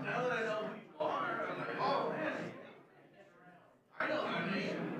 Now that I know who you are, I'm like, oh man, I know your name.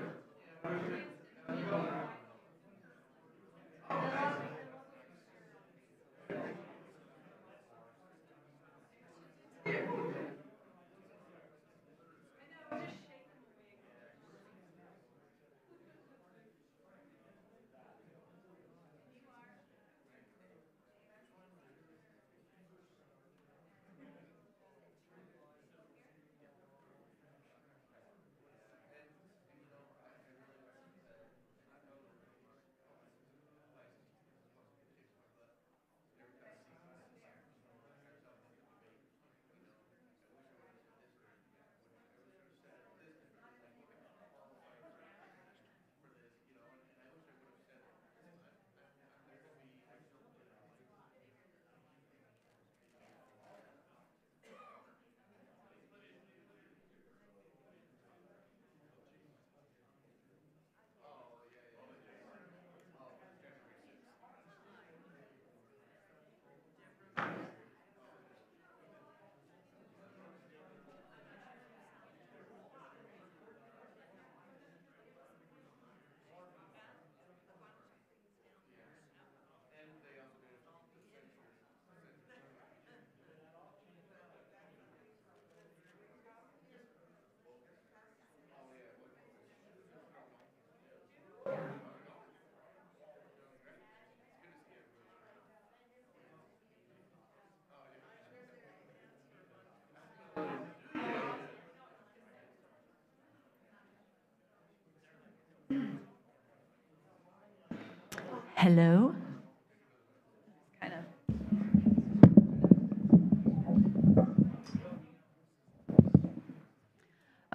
Hello. Kind of.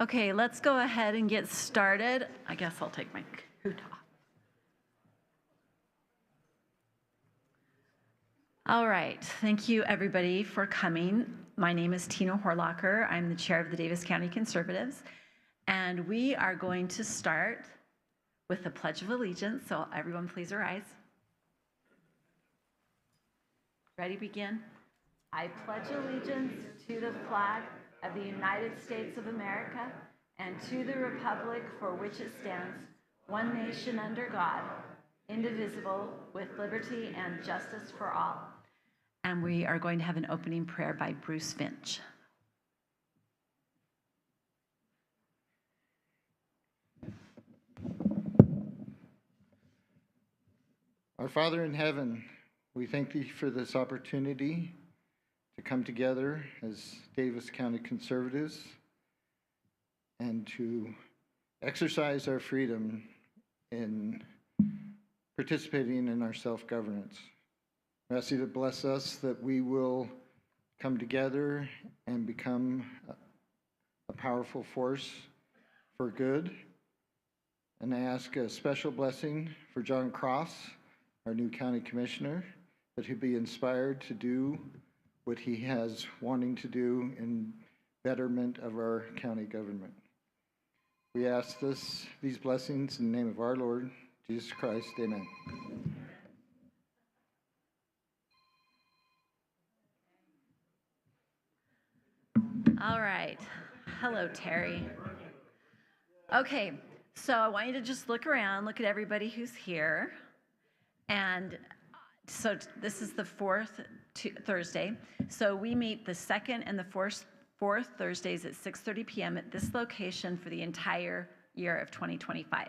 Okay, let's go ahead and get started. I guess I'll take my coat off. All right, thank you everybody for coming. My name is Tina Horlocker. I'm the chair of the Davis County Conservatives, and we are going to start with the Pledge of Allegiance, so everyone please rise. Ready, begin? I pledge allegiance to the flag of the United States of America and to the republic for which it stands, one nation under God, indivisible, with liberty and justice for all. And we are going to have an opening prayer by Bruce Finch. Our Father in heaven, we thank thee for this opportunity to come together as Davis County Conservatives and to exercise our freedom in participating in our self-governance. We ask you to bless us that we will come together and become a powerful force for good. And I ask a special blessing for John Cross, our new county commissioner, that he be inspired to do what he has wanting to do in betterment of our county government. We ask these blessings in the name of our Lord Jesus Christ. Amen. All right. Hello, Terry. Okay, so I want you to just look around, look at everybody who's here. And so this is the fourth Thursday. So we meet the second and the fourth Thursdays at 6:30 p.m. at this location for the entire year of 2025.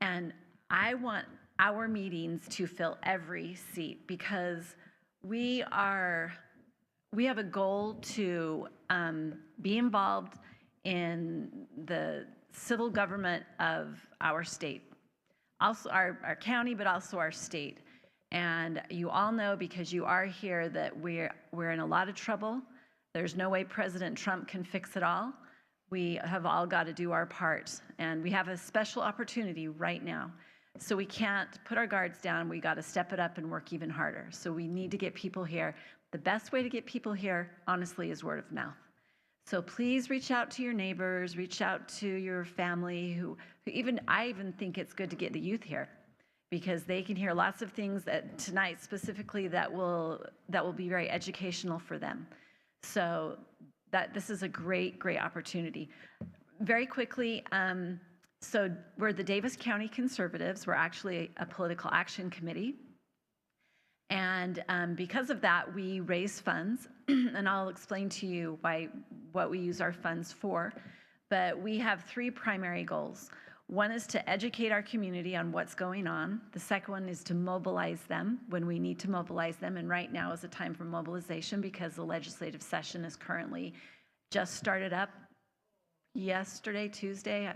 And I want our meetings to fill every seat because we have a goal to be involved in the civil government of our state, also our county, but also our state. And you all know, because you are here, that we're in a lot of trouble. There's no way President Trump can fix it all. We have all got to do our part, and we have a special opportunity right now. So we can't put our guards down. We got to step it up and work even harder. So we need to get people here. The best way to get people here, honestly, is word of mouth. So please reach out to your neighbors, reach out to your family, I even think it's good to get the youth here, because they can hear lots of things that tonight specifically that will be very educational for them. So this is a great opportunity. Very quickly, so we're the Davis County Conservatives. We're actually a political action committee. And because of that, we raise funds, and I'll explain to you what we use our funds for. But we have 3 primary goals. One is to educate our community on what's going on. The second one is to mobilize them when we need to mobilize them. And right now is a time for mobilization because the legislative session is currently just started up yesterday, Tuesday.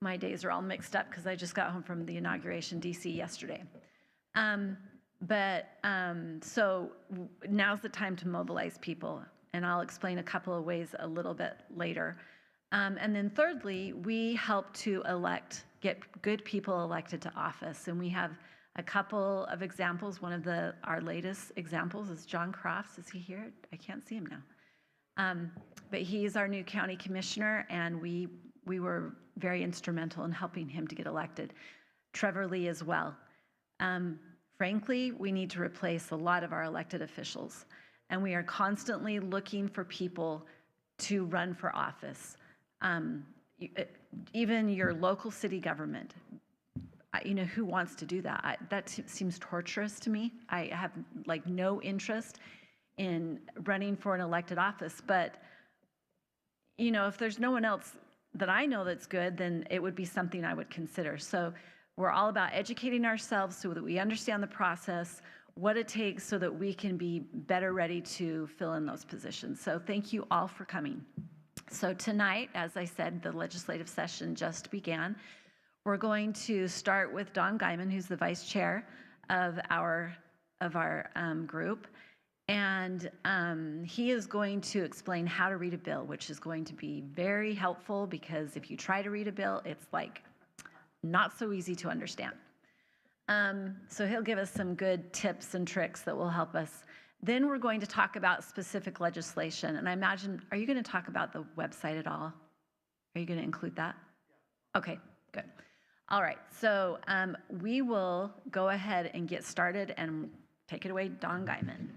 My days are all mixed up because I just got home from the inauguration DC yesterday. So now's the time to mobilize people, and I'll explain a couple of ways a little bit later. And then thirdly, we help to get good people elected to office, and we have a couple of examples. One of our latest examples is John Crofts. Is he here? I can't see him now. But he's our new county commissioner, and we were very instrumental in helping him to get elected. Trevor Lee as well. Frankly, we need to replace a lot of our elected officials, and we are constantly looking for people to run for office. Even your local city government, who wants to do that? That seems torturous to me. I have no interest in running for an elected office, but if there's no one else that I know that's good, then it would be something I would consider. So we're all about educating ourselves so that we understand the process, what it takes so that we can be better ready to fill in those positions. So thank you all for coming. So tonight, as I said, the legislative session just began. We're going to start with Don Guyman, who's the vice chair of our group. And he is going to explain how to read a bill, which is going to be very helpful because if you try to read a bill, it's not so easy to understand. So he'll give us some good tips and tricks that will help us. Then we're going to talk about specific legislation. And I imagine, are you going to talk about the website at all? Are you going to include that? Okay, good. All right, so we will go ahead and get started, and take it away, Don Guyman.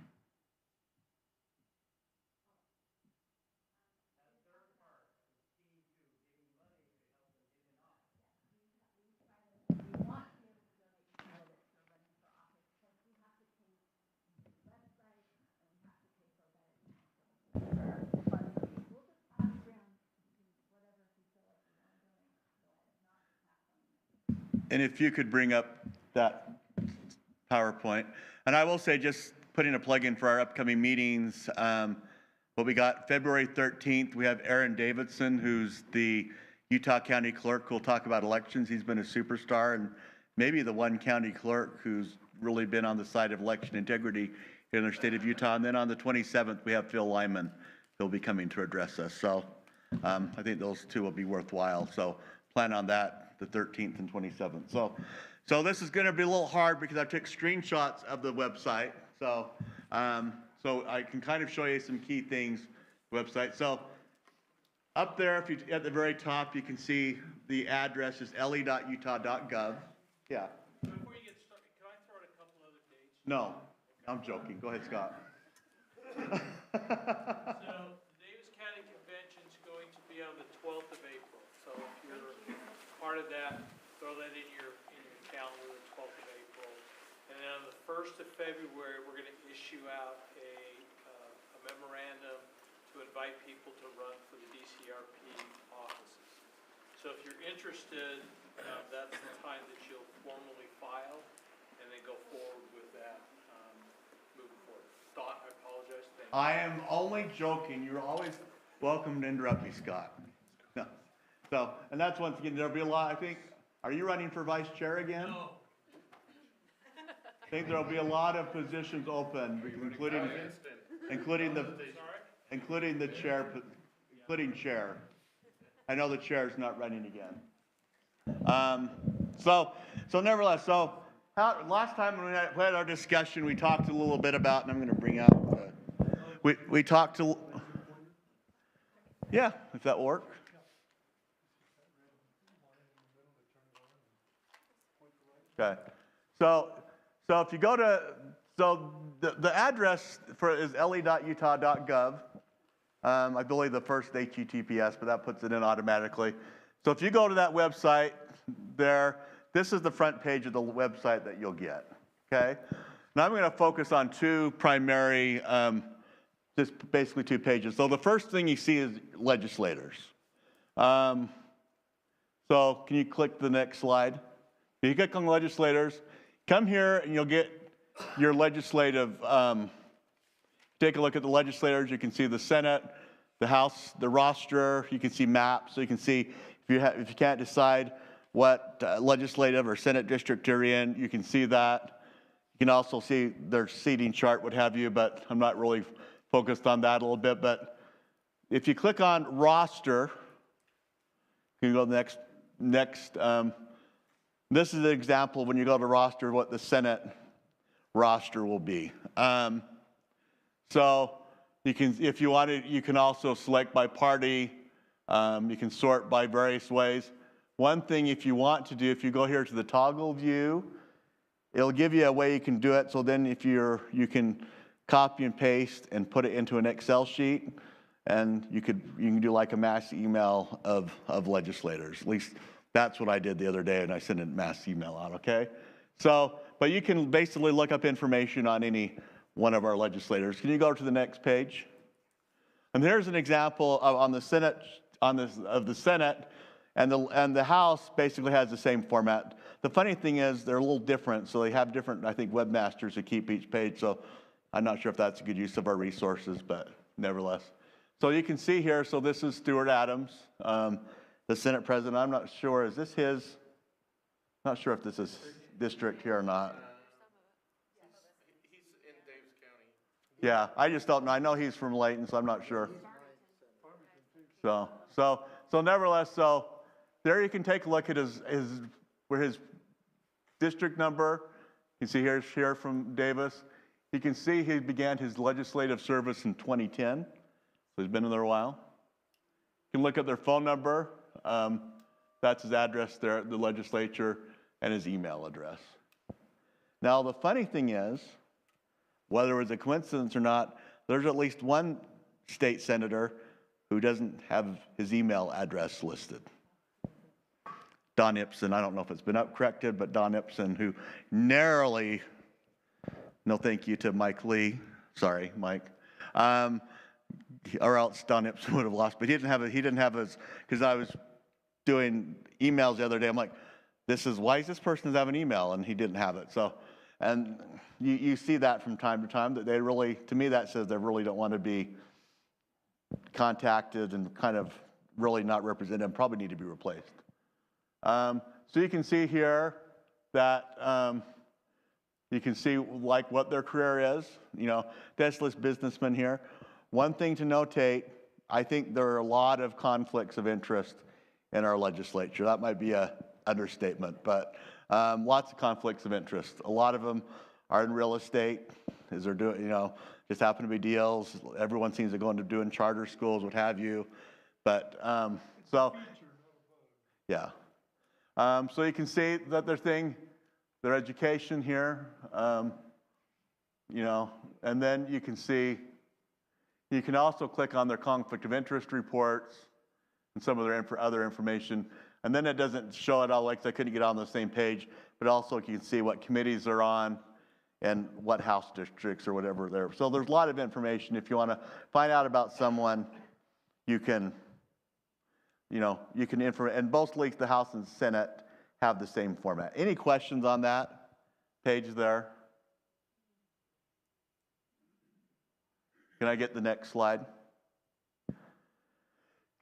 And if you could bring up that PowerPoint. And I will say, just putting a plug in for our upcoming meetings, what we got February 13th, we have Aaron Davidson, who's the Utah County Clerk, who'll talk about elections. He's been a superstar and maybe the one county clerk who's really been on the side of election integrity here in the state of Utah. And then on the 27th, we have Phil Lyman. He'll be coming to address us. So I think those two will be worthwhile. So plan on that, the 13th and 27th. So this is going to be a little hard because I took screenshots of the website. So I can kind of show you some key things, website. So up there, if you at the very top, you can see the address is le.utah.gov. Yeah. Before you get started, can I throw out a couple other dates? No, I'm joking. Go ahead, Scott. So the Davis County Convention is going to be on the 12th of April. So if you're part of that, throw that in your calendar, the 12th of April. And then on the 1st of February, we're going to issue out a memorandum to invite people to run for the DCRP offices. So if you're interested, that's the time I am only joking. You're always welcome to interrupt me, Scott. No. So, and that's once again, there'll be a lot, I think, are you running for vice chair again? No. I think there'll be a lot of positions open, including the chair, including chair. I know the chair is not running again. So nevertheless, last time when we had our discussion, we talked a little bit about, and I'm going to bring out, we talked to, yeah, if that will work. Okay, so if you go to, the address is le.utah.gov. I believe the first HTTPS, but that puts it in automatically. So if you go to that website there, this is the front page of the website that you'll get, okay? Now I'm going to focus on two primary, just basically 2 pages. So the first thing you see is legislators. So can you click the next slide? You click on legislators, come here and you'll get your legislative, take a look at the legislators. You can see the Senate, the House, the roster. You can see maps. So you can see if you can't decide what legislative or Senate district you're in, you can see that. You can also see their seating chart, what have you, but I'm not really focused on that a little bit. But if you click on roster, you can go to the next. This is an example when you go to roster what the Senate roster will be. So you can, if you wanted, you can also select by party. You can sort by various ways. One thing if you want to do, if you go here to the toggle view, it'll give you a way you can do it. So then if you can copy and paste and put it into an Excel sheet, and you can do like a mass email of legislators. At least that's what I did the other day, and I sent a mass email out, okay? So, but you can basically look up information on any one of our legislators. Can you go to the next page? And here's an example of the Senate, of the Senate, and the House basically has the same format. The funny thing is they're a little different, so they have different, I think, webmasters who keep each page, so I'm not sure if that's a good use of our resources, but nevertheless. So you can see here, so this is Stuart Adams, the Senate president. I'm not sure, is this his? Not sure if this is district here or not. He's in Davis County. Yeah, I just don't know. I know he's from Layton, so I'm not sure. So nevertheless, so there you can take a look at his district number. You can see here from Davis. You can see he began his legislative service in 2010, so he's been in there a while. You can look at their phone number. That's his address there at the legislature, and his email address. Now, the funny thing is, whether it was a coincidence or not, there's at least one state senator who doesn't have his email address listed. Don Ipson, I don't know if it's been corrected, but Don Ipson, who narrowly, no thank you to Mike Lee, sorry, Mike, or else Don Ipson would have lost, but he didn't have his, because I was doing emails the other day, I'm like, why is this person have an email? And he didn't have it. So, and you see that from time to time, that they really, to me that says they really don't want to be contacted and kind of really not represented and probably need to be replaced. So you can see here that you can see like what their career is, deskless businessman here. One thing to notate, I think there are a lot of conflicts of interest in our legislature. That might be an understatement, but lots of conflicts of interest. A lot of them are in real estate, as they're doing, just happen to be deals. Everyone seems to go into doing charter schools, what have you. But yeah. So you can see that their education here, and then you can see, you can also click on their conflict of interest reports and some of their other information. And then it doesn't show it all, like I couldn't get on the same page, but also you can see what committees they're on and what house districts or whatever they're. So there's a lot of information. If you want to find out about someone, you can, and both links, the House and Senate, have the same format. Any questions on that page there? Can I get the next slide?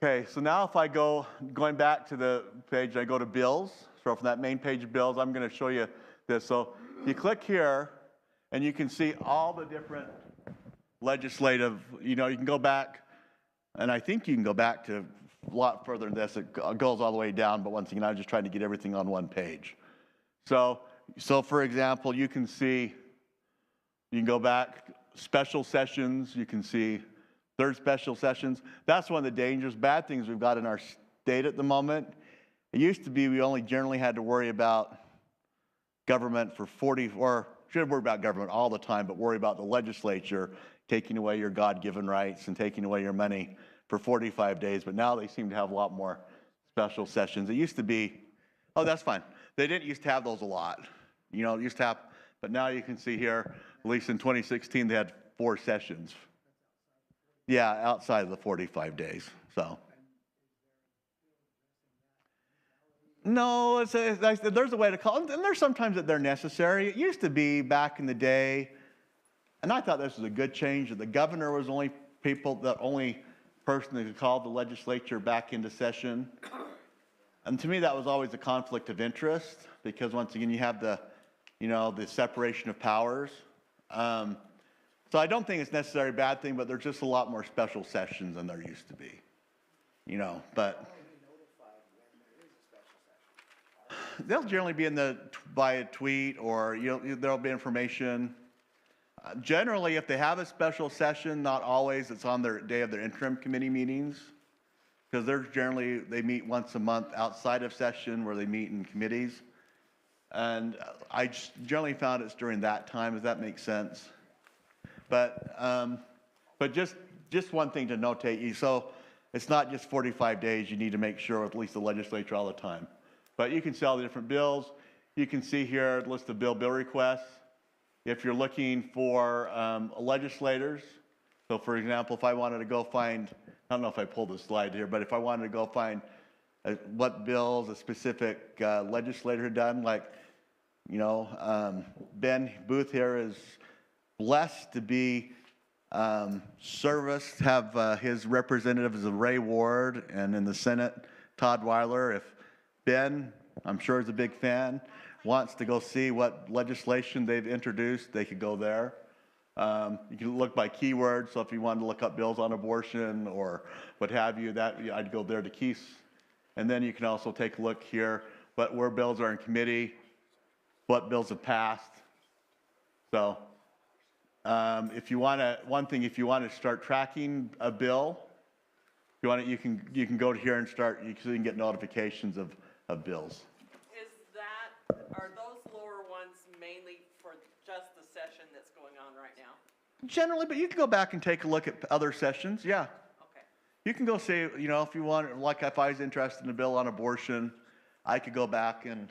Okay, so now if I going back to the page, I go to bills. So from that main page of bills, I'm going to show you this. So you click here, and you can see all the different legislative, you can go back, and I think you can go back to a lot further than this. It goes all the way down, but once again, I was just trying to get everything on one page. So for example, you can go back, special sessions, you can see third special sessions. That's one of the dangerous, bad things we've got in our state at the moment. It used to be we only generally had to worry about government for 40, or should worry about government all the time, but worry about the legislature taking away your God-given rights and taking away your money for 45 days. But now they seem to have a lot more special sessions. It used to be, oh, that's fine. They didn't used to have those a lot. It used to have, but now you can see here, at least in 2016, they had 4 sessions. Yeah, outside of the 45 days, so. No, there's a way to call it, and there's sometimes that they're necessary. It used to be back in the day, and I thought this was a good change, that the governor was the only person that could call the legislature back into session. And to me, that was always a conflict of interest, because once again, you have the separation of powers. So I don't think it's necessarily a bad thing, but there's just a lot more special sessions than there used to be, but they'll generally be by a tweet, or there'll be information. Generally, if they have a special session, not always, it's on their day of their interim committee meetings, because they meet once a month outside of session where they meet in committees. And I generally found it's during that time, if that makes sense. But just one thing to notate, so it's not just 45 days, you need to make sure, at least the legislature all the time. But you can see all the different bills. You can see here a list of bill requests. If you're looking for legislators, so for example, if I wanted to go find, I don't know if I pulled this slide here, but if I wanted to go find what bills a specific legislator had done, like, Ben Booth here is blessed to be serviced, have his representative as Ray Ward, and in the Senate, Todd Weiler. If Ben, I'm sure is a big fan, wants to go see what legislation they've introduced, they could go there. You can look by keywords, so if you wanted to look up bills on abortion or what have you, I'd go there to Keith's. And then you can also take a look here, where bills are in committee, what bills have passed. So if you want to start tracking a bill, you can go to here and so you can get notifications of bills. Are those lower ones mainly for just the session that's going on right now? Generally, but you can go back and take a look at other sessions, yeah. Okay. You can go see, if you want, like if I was interested in a bill on abortion, I could go back and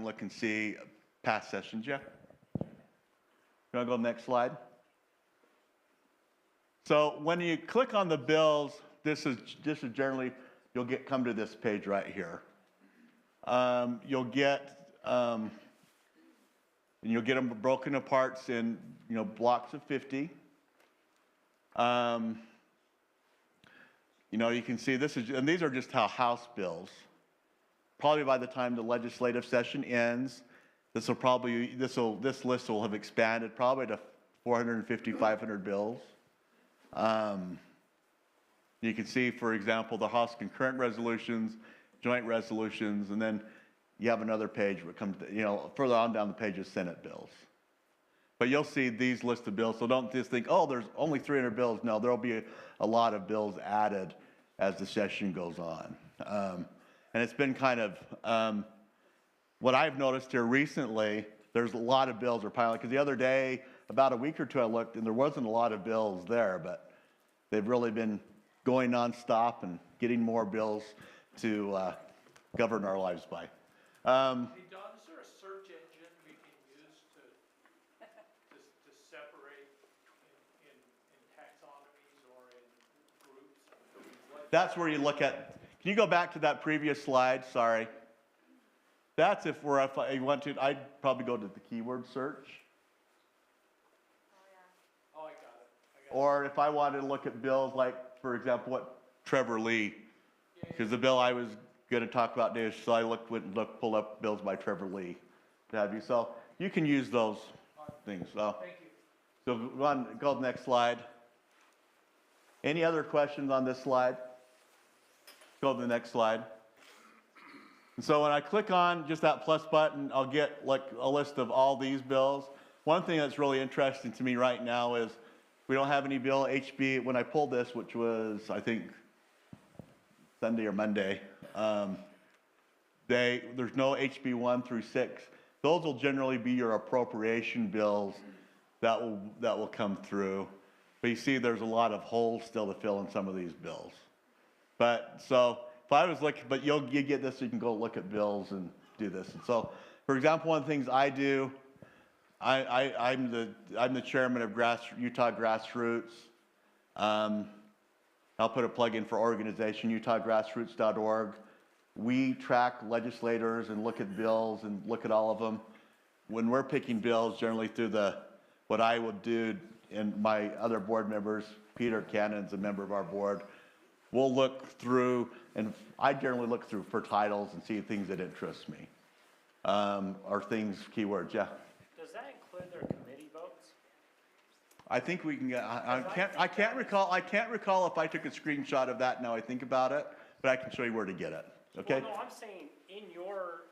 look and see past sessions, yeah. You want to go to the next slide? So when you click on the bills, this is generally, you'll come to this page right here. You'll get them broken apart in blocks of 50. You can see and these are just how House bills. Probably by the time the legislative session ends, this list will have expanded probably to 450, 500 bills. You can see, for example, the House concurrent resolutions, joint resolutions, and then you have another page where it comes to, further on down the page is Senate bills. But you'll see these list of bills, so don't just think, oh, there's only 300 bills. No, there'll be a lot of bills added as the session goes on. And it's been kind of, what I've noticed here recently, there's a lot of bills are piling, because the other day, about a week or two, I looked, and there wasn't a lot of bills there, but they've really been going nonstop and getting more bills to govern our lives by. Hey, Don, is there a search engine we can use to separate in taxonomies or in groups? That's where you look at, can you go back to that previous slide? Sorry. That's if I want to, I'd probably go to the keyword search. Oh, Or if I wanted to look at bills like, for example, what Trevor Lee, because the bill I was gonna talk about today, so I pulled up bills by Trevor Lee, to have you. So you can use those things, so. Thank you. So go to the next slide. Any other questions on this slide? Go to the next slide. And so when I click on just that plus button, I'll get like a list of all these bills. One thing that's really interesting to me right now is we don't have any bill HB. When I pulled this, which was, I think, Sunday or Monday, there's no HB 1 through 6. Those will generally be your appropriation bills that will come through. But you see there's a lot of holes still to fill in some of these bills. But so if I was looking, but you get this, so you can go look at bills and do this. And so, for example, one of the things I do, I'm the chairman of Utah Grassroots. I'll put a plug in for organization, utahgrassroots.org. We track legislators and look at bills and look at all of them. When we're picking bills, generally through what I would do, and my other board members, Peter Cannon's a member of our board, we'll look through, and I generally look through for titles and see things that interest me, or things, keywords, yeah. Does that include their committee votes? I think we can get, I can't recall if I took a screenshot of that now I think about it, but I can show you where to get it, okay? Well, no, I'm saying in your.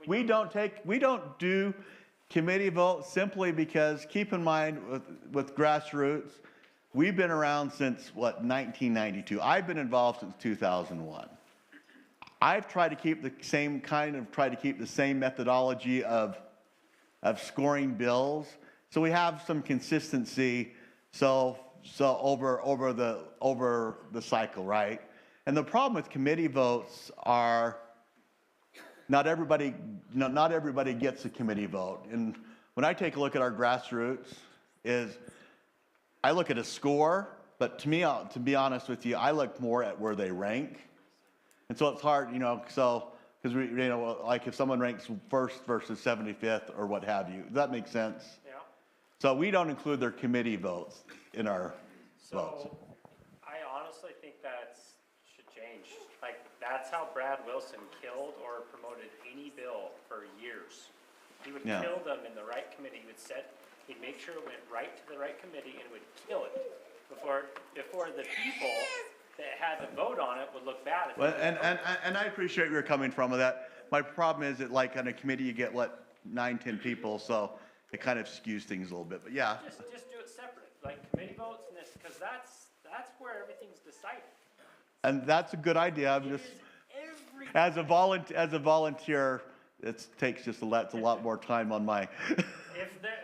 We don't do committee votes simply because, keep in mind, with Grassroots, we've been around since, 1992. I've been involved since 2001. I've tried to keep the same methodology of scoring bills, so we have some consistency, so over the cycle, right? And the problem with committee votes are, not everybody gets a committee vote. And when I take a look at our Grassroots, I look at a score, but to me, to be honest with you, I look more at where they rank. And so it's hard, because like if someone ranks first versus 75th or what have you. Does that make sense? Yeah. So we don't include their committee votes in our votes. So I honestly think that should change. Like, that's how Brad Wilson killed or promoted any bill for years. He would kill them in the right committee. He'd make sure it went right to the right committee and would kill it before the people that had to vote on it would look bad. Well, and I appreciate where you're coming from with that. My problem is that, like, on a committee you get 9, 10 people, so it kind of skews things a little bit. But yeah. Just do it separate, like committee votes and this, because that's where everything's decided. And that's a good idea. I'm just, as a volunteer, it takes just a lot more time on my.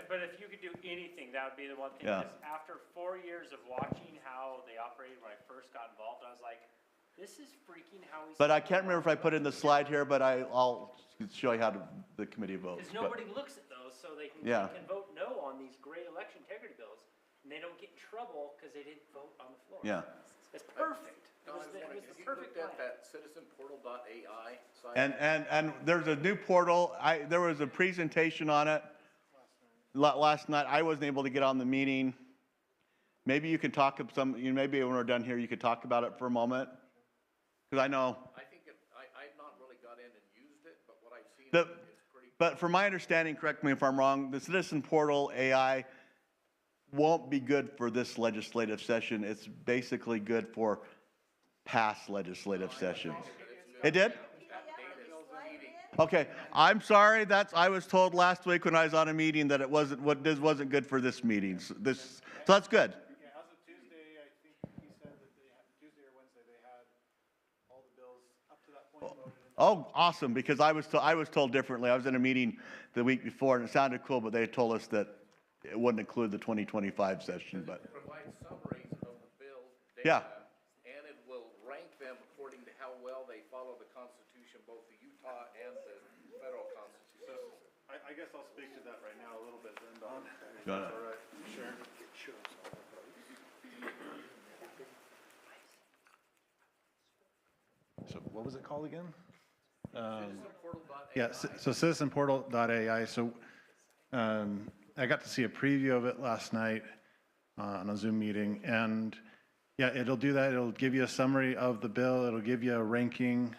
But if you could do anything, that would be the one thing. Yeah. Because after 4 years of watching how they operated when I first got involved, I was like, this is freaking how we. But I can't remember if I put in the slide here, but I'll show you how the committee votes. Because nobody looks at those, so they can vote no on these great election integrity bills, and they don't get in trouble because they didn't vote on the floor. Yeah. It's perfect. It was the Have perfect you looked plan. at that citizenportal.ai site? And there's a new portal. There was a presentation on it last night. I wasn't able to get on the meeting. Maybe you can talk of maybe when we're done here, you could talk about it for a moment. Because I know. I think I've not really got in and used it, but what I've seen The, is pretty. but from my understanding, correct me if I'm wrong, the Citizen Portal AI won't be good for this legislative session. It's basically good for past legislative sessions. It did? Okay, I'm sorry. I was told last week when I was on a meeting that this wasn't good for this meeting. So that's good. Yeah, as of Tuesday, I think he said that Tuesday or Wednesday, they had all the bills up to that point voted. Oh, awesome, because I was told differently. I was in a meeting the week before, and it sounded cool, but they told us that it wouldn't include the 2025 session, but. It provides summaries of the bill Yeah. data, and it will rank them according to how well they follow the Constitution, both the Utah and the federal Constitution. I guess I'll speak to that right now a little bit then, Don. Got it. All right, sure. So what was it called again? Citizenportal.ai. Yeah, so citizenportal.ai. So I got to see a preview of it last night. on a Zoom meeting. And yeah, it'll do that. It'll give you a summary of the bill. It'll give you a ranking,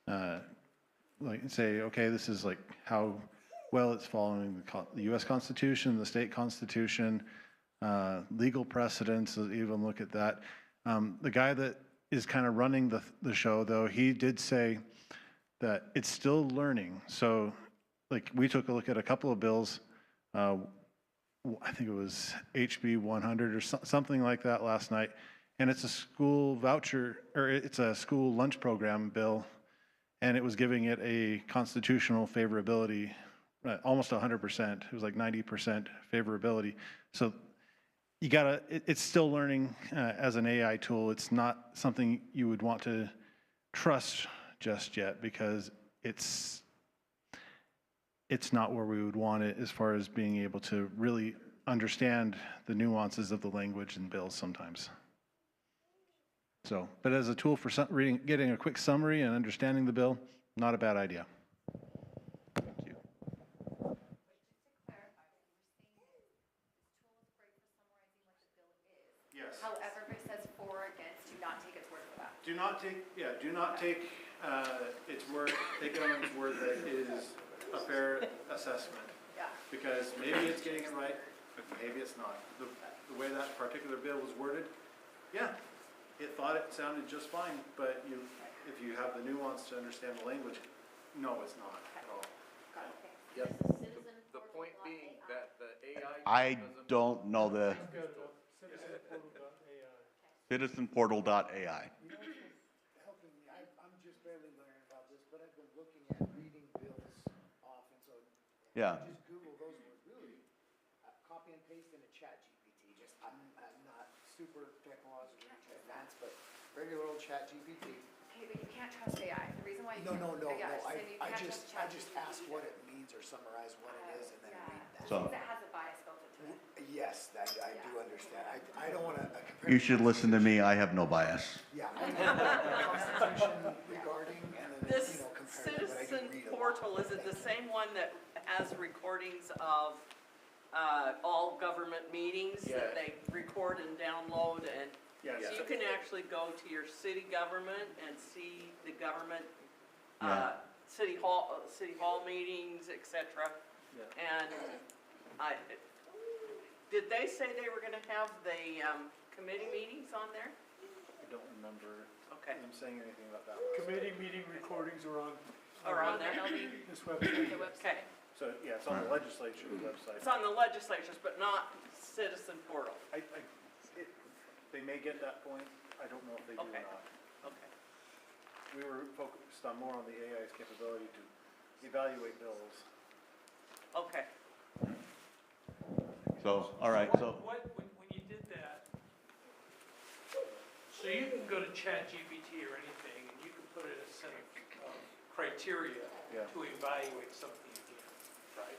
like say, okay, this is like how well it's following the U.S. Constitution, the state constitution, legal precedents, even look at that. The guy that is kind of running the show, though, he did say that it's still learning. So, like, we took a look at a couple of bills. I think it was HB 100 or something like that last night, and it's a school voucher, or it's a school lunch program bill, and it was giving it a constitutional favorability, almost 100%. It was like 90% favorability. So you gotta, it's still learning as an AI tool. It's not something you would want to trust just yet, because it's not where we would want it as far as being able to really understand the nuances of the language in bills sometimes. So, but as a tool for reading, getting a quick summary and understanding the bill, not a bad idea. Thank you. Yes. However, if it says for or against, do not take its word for that. Do not take its word, take it on its word that it is a fair assessment. Yeah. Because maybe it's getting it right, but maybe it's not. The way that particular bill was worded, yeah, it thought it sounded just fine, but if you have the nuance to understand the language, no, it's not at all. Yep. The point being that the AI. I doesn't- don't know the citizenportal.ai. Helping me, I'm just barely learning about this, but I've been looking at reading bills often, so Yeah. just Google those words, really, copy and paste into ChatGPT, just, I'm not super technologically advanced, but regular old ChatGPT. Okay, but you can't trust AI. The reason why you No, can't. Yeah, I and you can't just trust asked ChatGPT what either. it means or summarize what it is and then Yeah. read that. So- Because it has a bias built into it. Yes, I do understand, I don't wanna compare. You should listen to me. I have no bias. Yeah, I know the Constitution regarding, and then, This compare it, but I do citizen read a lot. portal, is it the same one that has recordings of, all government meetings that Yes. they record and download, and Yes. you can actually go to your city government and see the government, Yeah. city hall meetings, et cetera. And did they say they were gonna have the, committee meetings on there? I don't remember Okay. them saying anything about that. Committee meeting recordings are on Or on there? this website. The website. Okay, So, yeah, it's on the legislature's website. it's on the legislatures, but not citizen portal. They may get that point, I don't know if they do or Okay. not. Okay. We were focused on more on the AI's capability to evaluate bills. Okay. So, all right, so, When you did that, so you can go to ChatGPT or anything, and you can put in a set of criteria Yeah. to evaluate something again, right?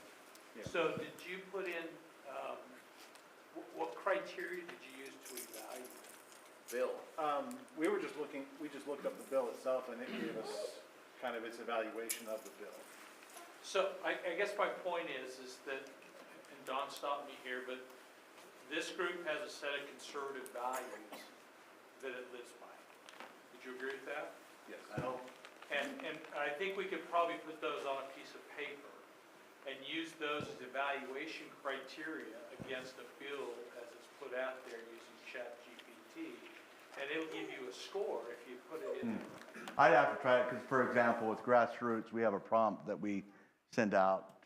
Yeah. So did you put in, what criteria did you use to evaluate? Bill. We just looked up the bill itself, and it gave us kind of its evaluation of the bill. So I guess my point is that, and Don stopped me here, but this group has a set of conservative values that it lives by. Would you agree with that? Yes. And I think we could probably put those on a piece of paper and use those as evaluation criteria against a bill as it's put out there using ChatGPT. And it'll give you a score if you put it in there. I'd have to try it, because for example, with grassroots, we have a prompt that we send out.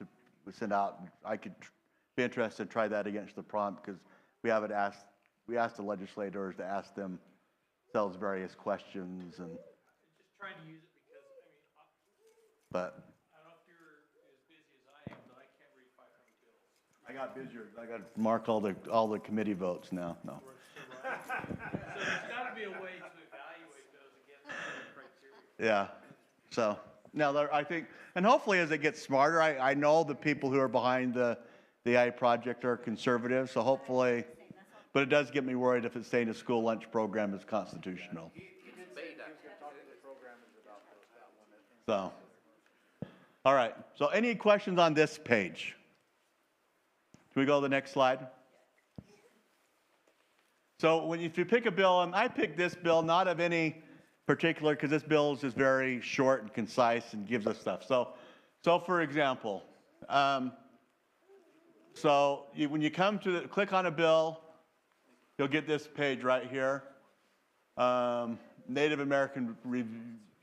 I could be interested to try that against the prompt, because we asked the legislators to ask themselves various questions, and, Just trying to use it because, but I don't know if you're as busy as I am, but I can't read 500 bills. I got busier. I got to mark all the committee votes now, no. So there's gotta be a way to evaluate those against the criteria. Yeah, so, now, I think, and hopefully as it gets smarter, I know the people who are behind the AI project are conservative, so hopefully, but it does get me worried if it's saying a school lunch program is constitutional. He did say he was gonna talk to the programmers about that one. So, all right, so any questions on this page? Can we go to the next slide? So if you pick a bill, and I picked this bill not of any particular, because this bill is just very short and concise and gives us stuff. So for example, when you come to click on a bill, you'll get this page right here. Native American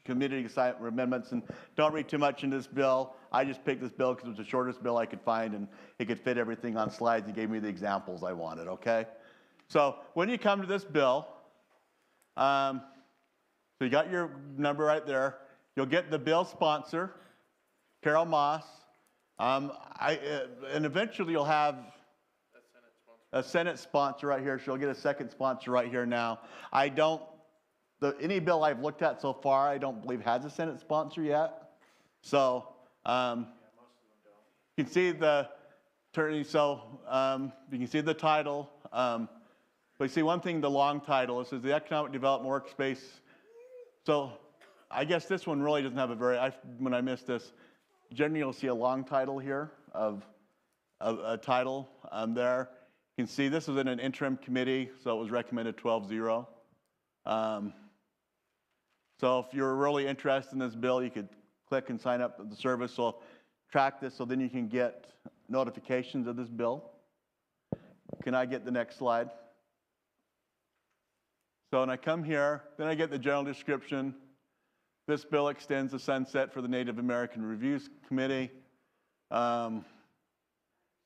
Community Amendments, and don't read too much in this bill. I just picked this bill because it was the shortest bill I could find, and it could fit everything on slides. It gave me the examples I wanted, okay? So when you come to this bill, so you got your number right there. You'll get the bill sponsor, Carol Moss. And eventually you'll have a Senate sponsor right here. She'll get a second sponsor right here now. Any bill I've looked at so far, I don't believe has a Senate sponsor yet. So you can see the attorney. So you can see the title. But you see one thing, the long title. It says the Economic Development Workspace. So I guess this one really doesn't have when I missed this, generally you'll see a long title here of a title there. You can see this was in an interim committee, so it was recommended 12-0. So if you're really interested in this bill, you could click and sign up for the service. So track this so then you can get notifications of this bill. Can I get the next slide? So when I come here, then I get the general description. This bill extends the sunset for the Native American Reviews Committee. So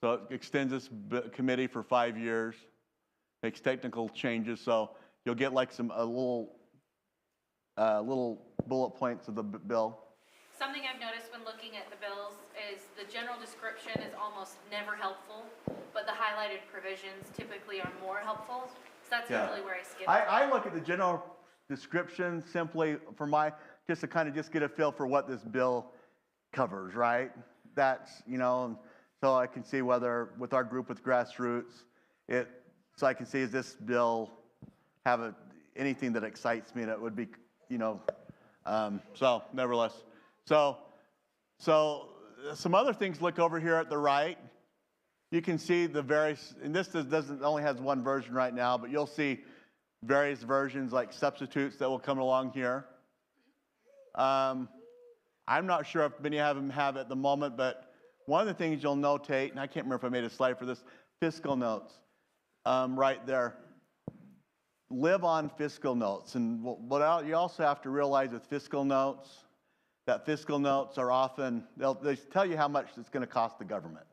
it extends this committee for 5 years, makes technical changes. So you'll get like little bullet points of the bill. Something I've noticed when looking at the bills is the general description is almost never helpful, but the highlighted provisions typically are more helpful. So that's usually where I skip. I look at the general description simply for just to kind of just get a feel for what this bill covers, right? That's, so I can see whether with our group with grassroots, so I can see, is this bill have anything that excites me that would be, so nevertheless. So some other things, look over here at the right. You can see the various, and this only has one version right now, but you'll see various versions like substitutes that will come along here. I'm not sure if many of them have at the moment, but one of the things you'll notate, and I can't remember if I made a slide for this, fiscal notes right there. Live on fiscal notes. And what you also have to realize with fiscal notes, that fiscal notes are often, they tell you how much it's going to cost the government.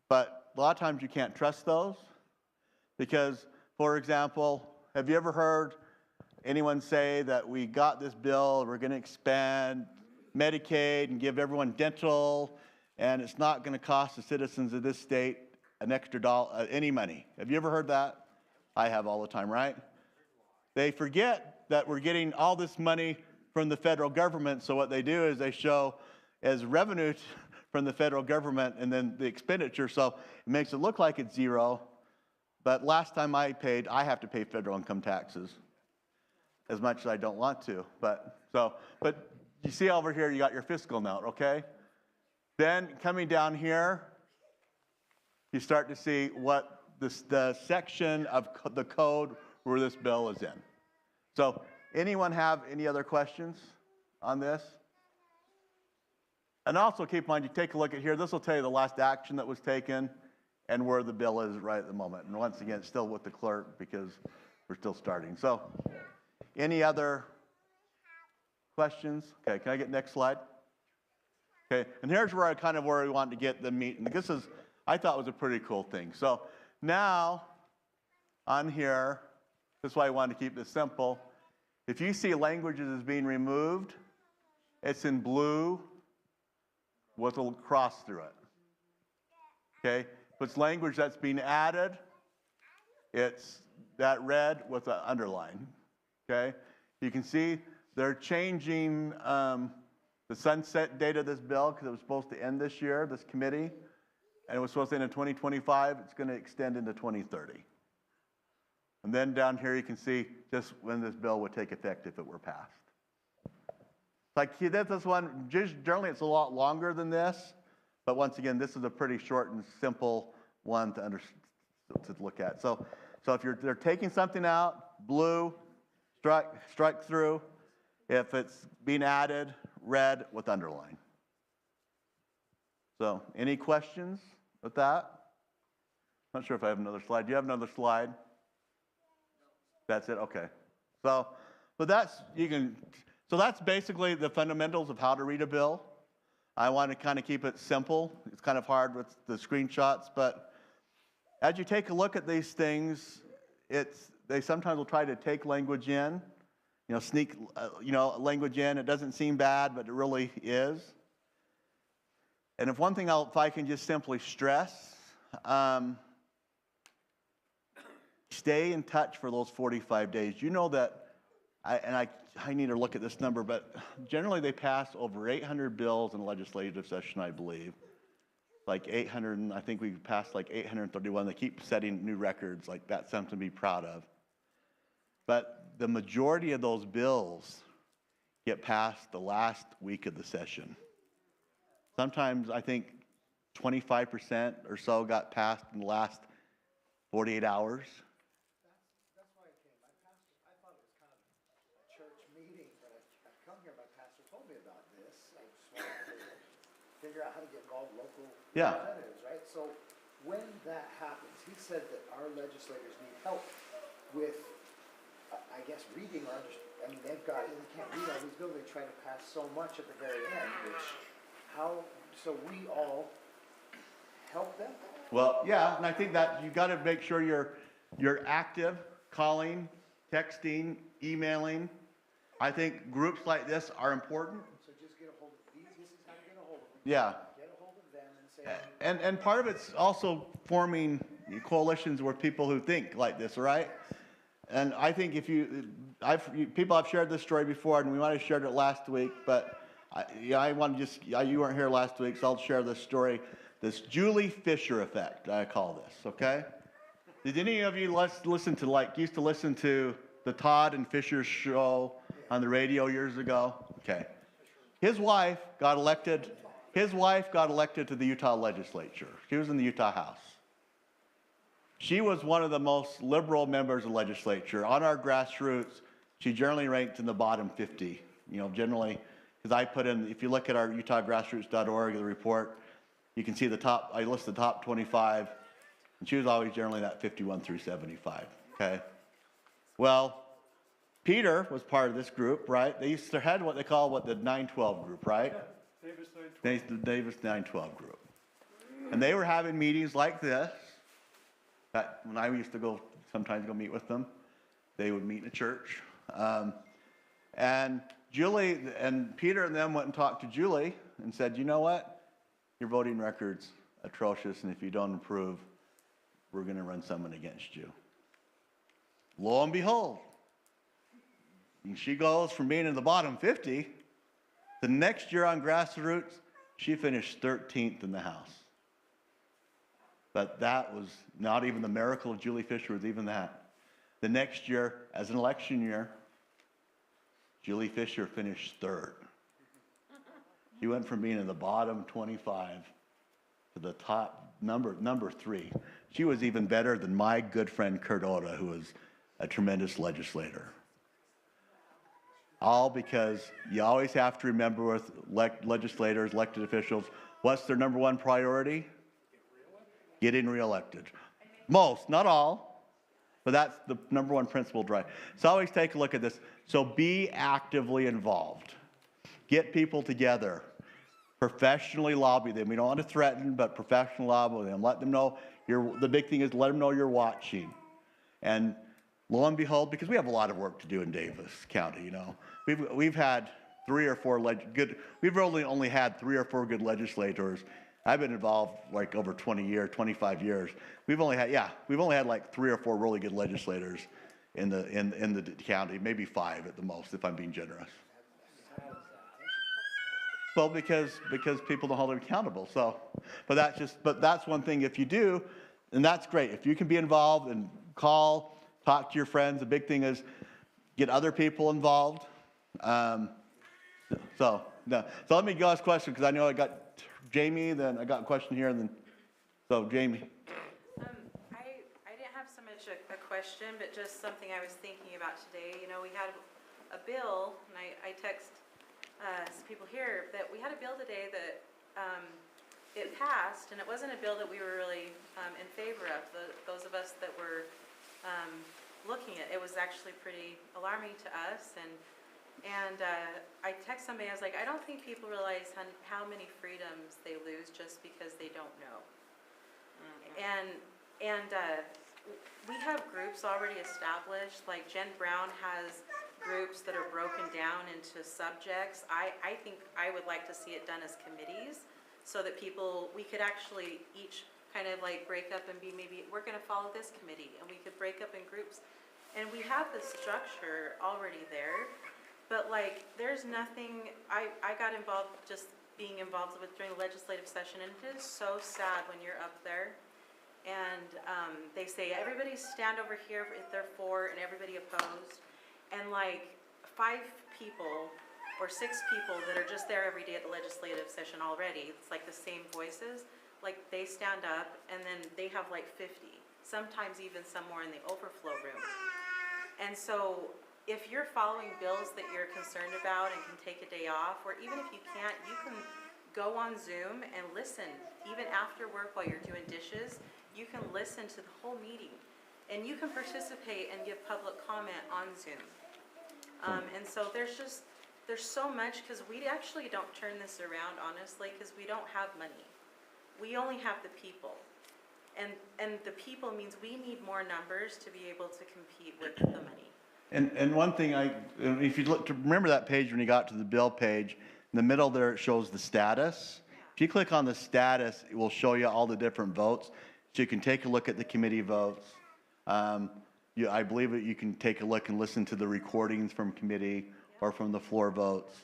But a lot of times you can't trust those because, for example, have you ever heard anyone say that we got this bill, we're going to expand Medicaid and give everyone dental, and it's not going to cost the citizens of this state an extra dollar, any money? Have you ever heard that? I have all the time, right? They forget that we're getting all this money from the federal government, so what they do is they show as revenue from the federal government and then the expenditure, so it makes it look like it's zero, but last time I have to pay federal income taxes, as much as I don't want to, but you see over here, you got your fiscal note, okay? Then coming down here, you start to see what the section of the code where this bill is in. So anyone have any other questions on this? And also keep in mind, you take a look at here, this will tell you the last action that was taken and where the bill is right at the moment. And once again, it's still with the clerk because we're still starting. So any other questions? Okay, can I get next slide? Okay, and here's where we want to get the meat. And this is, I thought was a pretty cool thing. So now on here, this is why I wanted to keep this simple. If you see languages as being removed, it's in blue with a cross through it. Okay, if it's language that's being added, it's that red with an underline. Okay, you can see they're changing the sunset date of this bill because it was supposed to end this year, this committee, and it was supposed to end in 2025. It's going to extend into 2030. And then down here you can see just when this bill would take effect if it were passed. Like this one, generally it's a lot longer than this, but once again, this is a pretty short and simple one to look at. So So if they're taking something out, blue, strike through. If it's being added, red with underline. So any questions with that? Not sure if I have another slide. Do you have another slide? That's it? Okay. So that's basically the fundamentals of how to read a bill. I want to kind of keep it simple. It's kind of hard with the screenshots, but as you take a look at these things, they sometimes will try to take language in, sneak, language in. It doesn't seem bad, but it really is. And if one thing if I can just simply stress, stay in touch for those 45 days. You know that, I need to look at this number, but generally they pass over 800 bills in a legislative session, I believe. Like 800, I think we passed like 831. They keep setting new records. Like that's something to be proud of. But the majority of those bills get passed the last week of the session. Sometimes I think 25% or so got passed in the last 48 hours. That's why I came. I thought it was kind of a church meeting, but I come here, my pastor told me about this. I just wanted to figure out how to get involved local representatives, right? So when that happens, he said that our legislators need help with, I guess, reading or understanding. I mean, they can't read all these bills. They try to pass so much at the very end, so we all help them? Well, yeah, and I think that you got to make sure you're active, calling, texting, emailing. I think groups like this are important. So just get a hold of these. This is how to get a hold of them. Yeah. Get a hold of them and say. And part of it's also forming coalitions with people who think like this, right? And I think people have shared this story before, and we might have shared it last week, but I want to you weren't here last week, so I'll share this story. This Julie Fisher effect, I call this, okay? Did any of you used to listen to the Todd and Fisher show on the radio years ago? Okay. His wife got elected to the Utah legislature. She was in the Utah House. She was one of the most liberal members of the legislature. On our grassroots, she generally ranked in the bottom 50, generally. Because I put in, if you look at our utahgrassroots.org, the report, you can see I list the top 25, and she was always generally that 51 through 75, okay? Well, Peter was part of this group, right? They used to have what they call the 912 group, right? Yeah, Davis 912. The Davis 912 group. And they were having meetings like this. When I used to sometimes go meet with them, they would meet in a church. And Julie and Peter and them went and talked to Julie and said, you know what? Your voting record's atrocious, and if you don't improve, we're going to run someone against you. Lo and behold, she goes from being in the bottom 50, the next year on grassroots, she finished 13th in the House. But that was not even the miracle of Julie Fisher, was even that. The next year, as an election year, Julie Fisher finished third. She went from being in the bottom 25 to the top number 3. She was even better than my good friend Kurt Oda, who was a tremendous legislator. All because you always have to remember with legislators, elected officials, what's their number one priority? Getting reelected. Most, not all, but that's the number one principle drive. So always take a look at this. So be actively involved. Get people together. Professionally lobby them. We don't want to threaten, but professionally lobby them. Let them know the big thing is let them know you're watching. And lo and behold, because we have a lot of work to do in Davis County, We've had 3 or 4 we've only had 3 or 4 good legislators. I've been involved like over 20 years, 25 years. We've only had like 3 or 4 really good legislators in the county, maybe 5 at the most, if I'm being generous. Well, because people don't hold them accountable. So, but that's one thing. If you do, and that's great. If you can be involved and call, talk to your friends. The big thing is get other people involved. So let me go ask a question because I know I got Jamie. Then I got a question here, and then so Jamie. I didn't have so much a question, but just something I was thinking about today. You know, we had a bill, and I text some people here, that we had a bill today that it passed, and it wasn't a bill that we were really in favor of. Those of us that were looking at it, was actually pretty alarming to us. And I text somebody, I was like, I don't think people realize how many freedoms they lose just because they don't know. And we have groups already established, like Jen Brown has groups that are broken down into subjects. I think I would like to see it done as committees, so that we could actually each kind of like break up and be, maybe we're gonna follow this committee, and we could break up in groups. And we have the structure already there, but like, there's nothing, I got involved, just being involved with during the legislative session, and it is so sad when you're up there and they say, everybody stand over here if they're for, and everybody opposed. And like 5 people or 6 people that are just there every day at the legislative session already, it's like the same voices, like they stand up and then they have like 50, sometimes even some more in the overflow room. And so if you're following bills that you're concerned about and can take a day off, or even if you can't, you can go on Zoom and listen. Even after work while you're doing dishes, you can listen to the whole meeting. And you can participate and give public comment on Zoom. And so there's so much, because we actually don't turn this around, honestly, because we don't have money. We only have the people. And the people means we need more numbers to be able to compete with the money. And one thing if you look to remember that page when you got to the bill page, in the middle there it shows the status. If you click on the status, it will show you all the different votes. So you can take a look at the committee votes. I believe that you can take a look and listen to the recordings from committee or from the floor votes.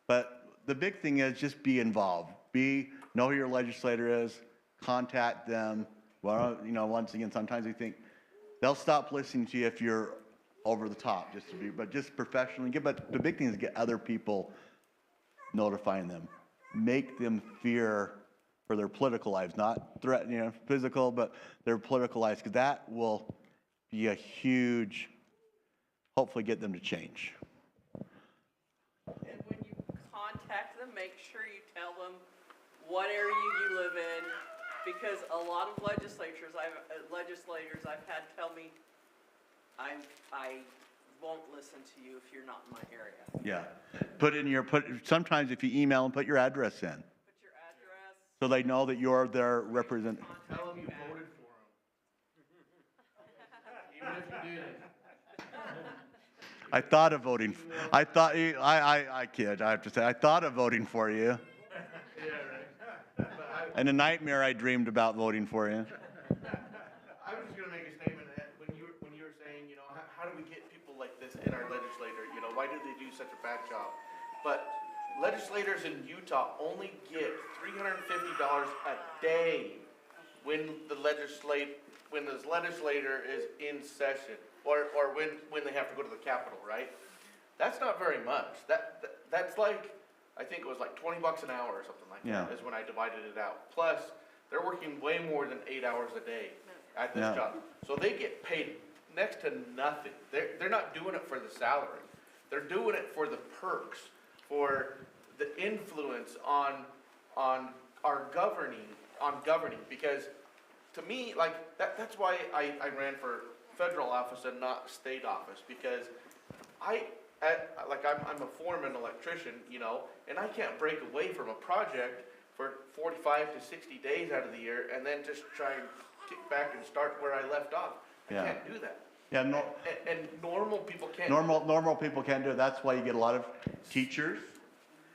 But the big thing is just be involved. Know who your legislator is, contact them. Well, once again, sometimes we think they'll stop listening to you if you're over the top, but just professionally. But the big thing is get other people notifying them. Make them fear for their political lives, not physical, but their political lives, because that will be a huge, hopefully get them to change. And when you contact them, make sure you tell them what area you live in, because a lot of legislators I've had tell me, I won't listen to you if you're not in my area. Yeah. Sometimes if you email them, put your address in. Put your address. So they know that you're their representative. Tell them you voted for them. Even if you didn't. I thought of voting. I kid. I have to say, I thought of voting for you. Yeah, right. And a nightmare I dreamed about voting for you. I was just gonna make a statement that when you were saying, how do we get people like this in our legislature? Why do they do such a bad job? But legislators in Utah only get $350 a day when the legislator is in session, or when they have to go to the Capitol, right? That's not very much. That's like, I think it was like $20 an hour or something like that, is when I divided it out. Plus, they're working way more than 8 hours a day at this job. So they get paid next to nothing. They're not doing it for the salary. They're doing it for the perks, for the influence on our governing, because to me, like, that's why I ran for federal office and not state office, because I'm a foreman electrician, and I can't break away from a project for 45 to 60 days out of the year and then just try and kick back and start where I left off. I can't do that. Yeah, And normal people can't. Normal people can't do it. That's why you get a lot of teachers.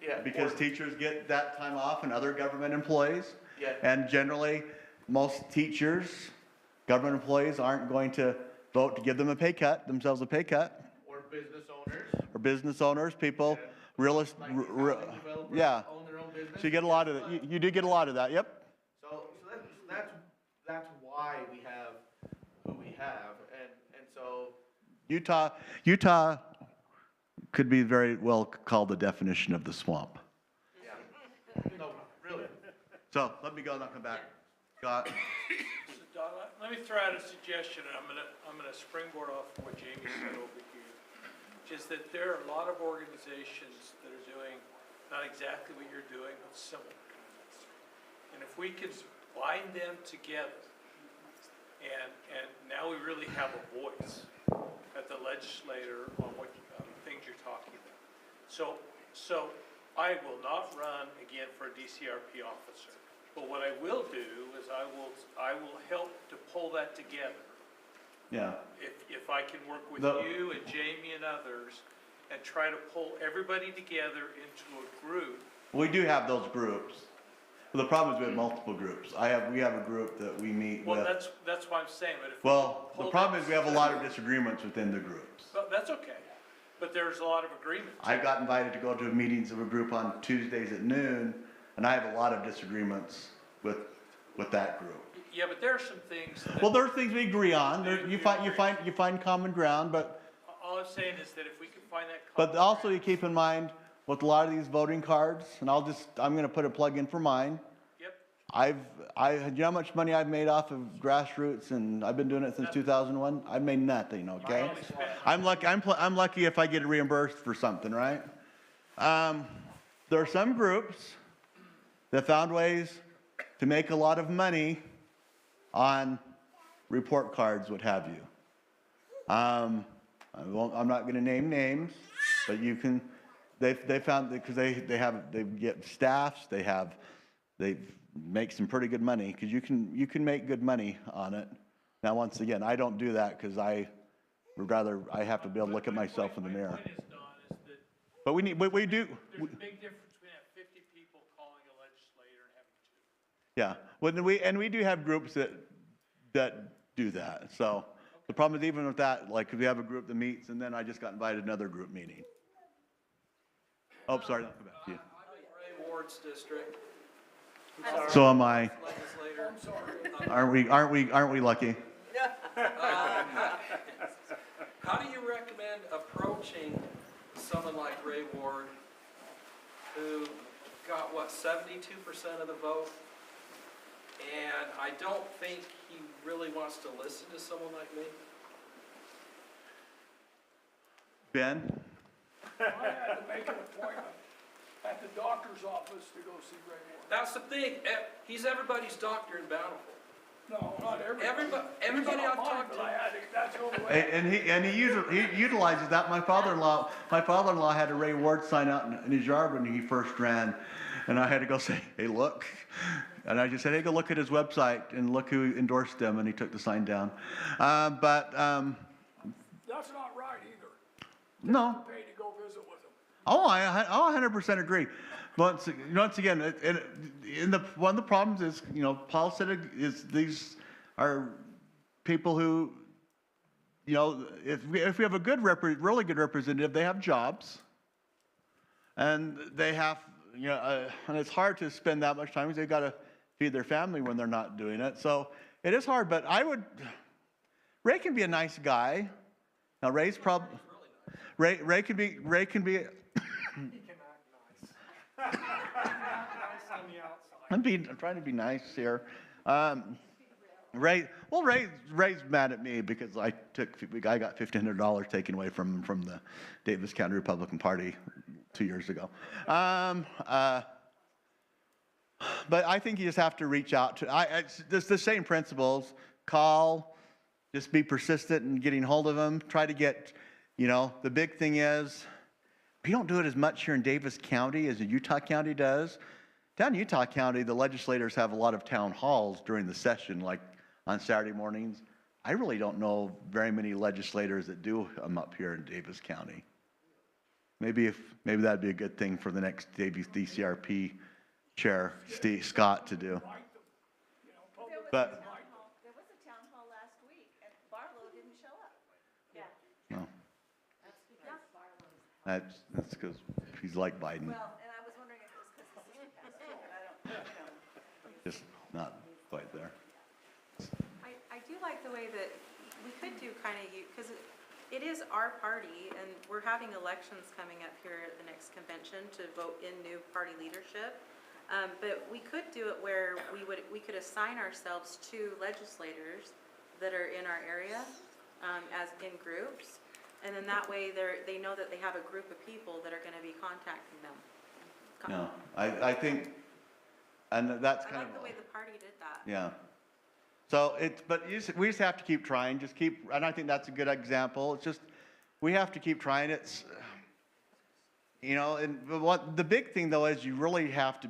Yeah. Because teachers get that time off, and other government employees. Yeah. And generally, most teachers, government employees, aren't going to vote to give themselves a pay cut. Or business owners. People, Like developers own their own business. So you get a lot of that. You do get a lot of that. Yep. So that's why we have who we have, and so Utah could be very well called the definition of the swamp. no, really. So let me go and I'll come back. Scott. Don, let me throw out a suggestion, and I'm gonna springboard off what Jamie said over here. Which is that there are a lot of organizations that are doing not exactly what you're doing, but similar. And if we could bind them together, and now we really have a voice at the legislator on what things you're talking about. So I will not run again for a DCRP officer. But what I will do is I will help to pull that together. Yeah. If I can work with The- you and Jamie and others and try to pull everybody together into a group. We do have those groups. Well, the problem is we have multiple groups. We have a group that we meet Well, with. that's what I'm saying, but if we Well, can the pull problem them- is we have a lot of disagreements within the groups. Well, that's okay, but there's a lot of agreement. I got invited to go to meetings of a group on Tuesdays at noon, and I have a lot of disagreements with that group. Yeah, but there are some things that. Well, there are things we agree on. You find common ground, but All I'm saying is that if we can find that. But common also ground- you keep in mind with a lot of these voting cards, and I'm gonna put a plug in for mine. Yep, You know how much money I've made off of grassroots, and I've been doing it since 2001? I've made nothing, okay? only spent- I'm lucky if I get reimbursed for something, right? There are some groups that found ways to make a lot of money on report cards, what have you. I'm not gonna name names, but they found, because they get staffs, they make some pretty good money, because you can make good money on it. Now, once again, I don't do that, because I have to be able to look at myself in the mirror. My point is, Don, is that But we do, there's a big difference between having 50 people calling a legislator and having 2. yeah. We do have groups that do that, so. The problem is even with that, like, we have a group that meets, and then I just got invited to another group meeting. Oh, sorry, I'll come back to you. I'm in Ray Ward's district. So am I. Legislator. Aren't we lucky? How do you recommend approaching someone like Ray Ward, who got, 72% of the vote? And I don't think he really wants to listen to someone like me. Ben? I had to make an appointment at the doctor's office to go see Ray Ward. That's the thing. He's everybody's doctor in Bountiful. No, not everybody. Everybody He's I've not mine, talked but to. I had to, that's the only way. And he utilizes that. My father-in-law had a Ray Ward sign out in his yard when he first ran. And I had to go say, hey, look. And I just said, hey, go look at his website and look who endorsed him. And he took the sign down. That's not right either. No. Pay to go visit with him. I 100% agree. Once again, one of the problems is, Paul said these are people who, if we have a really good representative, they have jobs, and they have, and it's hard to spend that much time because they've got to feed their family when they're not doing it. So it is hard, but Ray can be a nice guy. Now Ray can be. He can act nice. I'm trying to be nice here. Ray's mad at me because I got $1,500 taken away from the Davis County Republican Party 2 years ago. But I think you just have to reach out to. It's the same principles. Call, just be persistent in getting hold of them. Try to get. The big thing is, we don't do it as much here in Davis County as Utah County does. Down in Utah County, the legislators have a lot of town halls during the session, like on Saturday mornings. I really don't know very many legislators that do them up here in Davis County. Maybe that'd be a good thing for the next DCRP chair, Steve Scott, to do. But There was a town hall last week, and Barlow didn't show up. Yeah. no, That's because Barlow's. that's because he's like Biden, Well, and I was wondering if it was because the city passed too, but I don't. just not quite there. I do like the way that we could do kind of, because it is our party, and we're having elections coming up here at the next convention to vote in new party leadership. But we could do it where we could assign ourselves to legislators that are in our area, as in groups. And then that way they know that they have a group of people that are gonna be contacting them. No, I think, and that's I kind like of. the way the party did that. Yeah. So we just have to keep trying, and I think that's a good example. It's just, we have to keep trying. It's, you know, and the big thing though is you really have to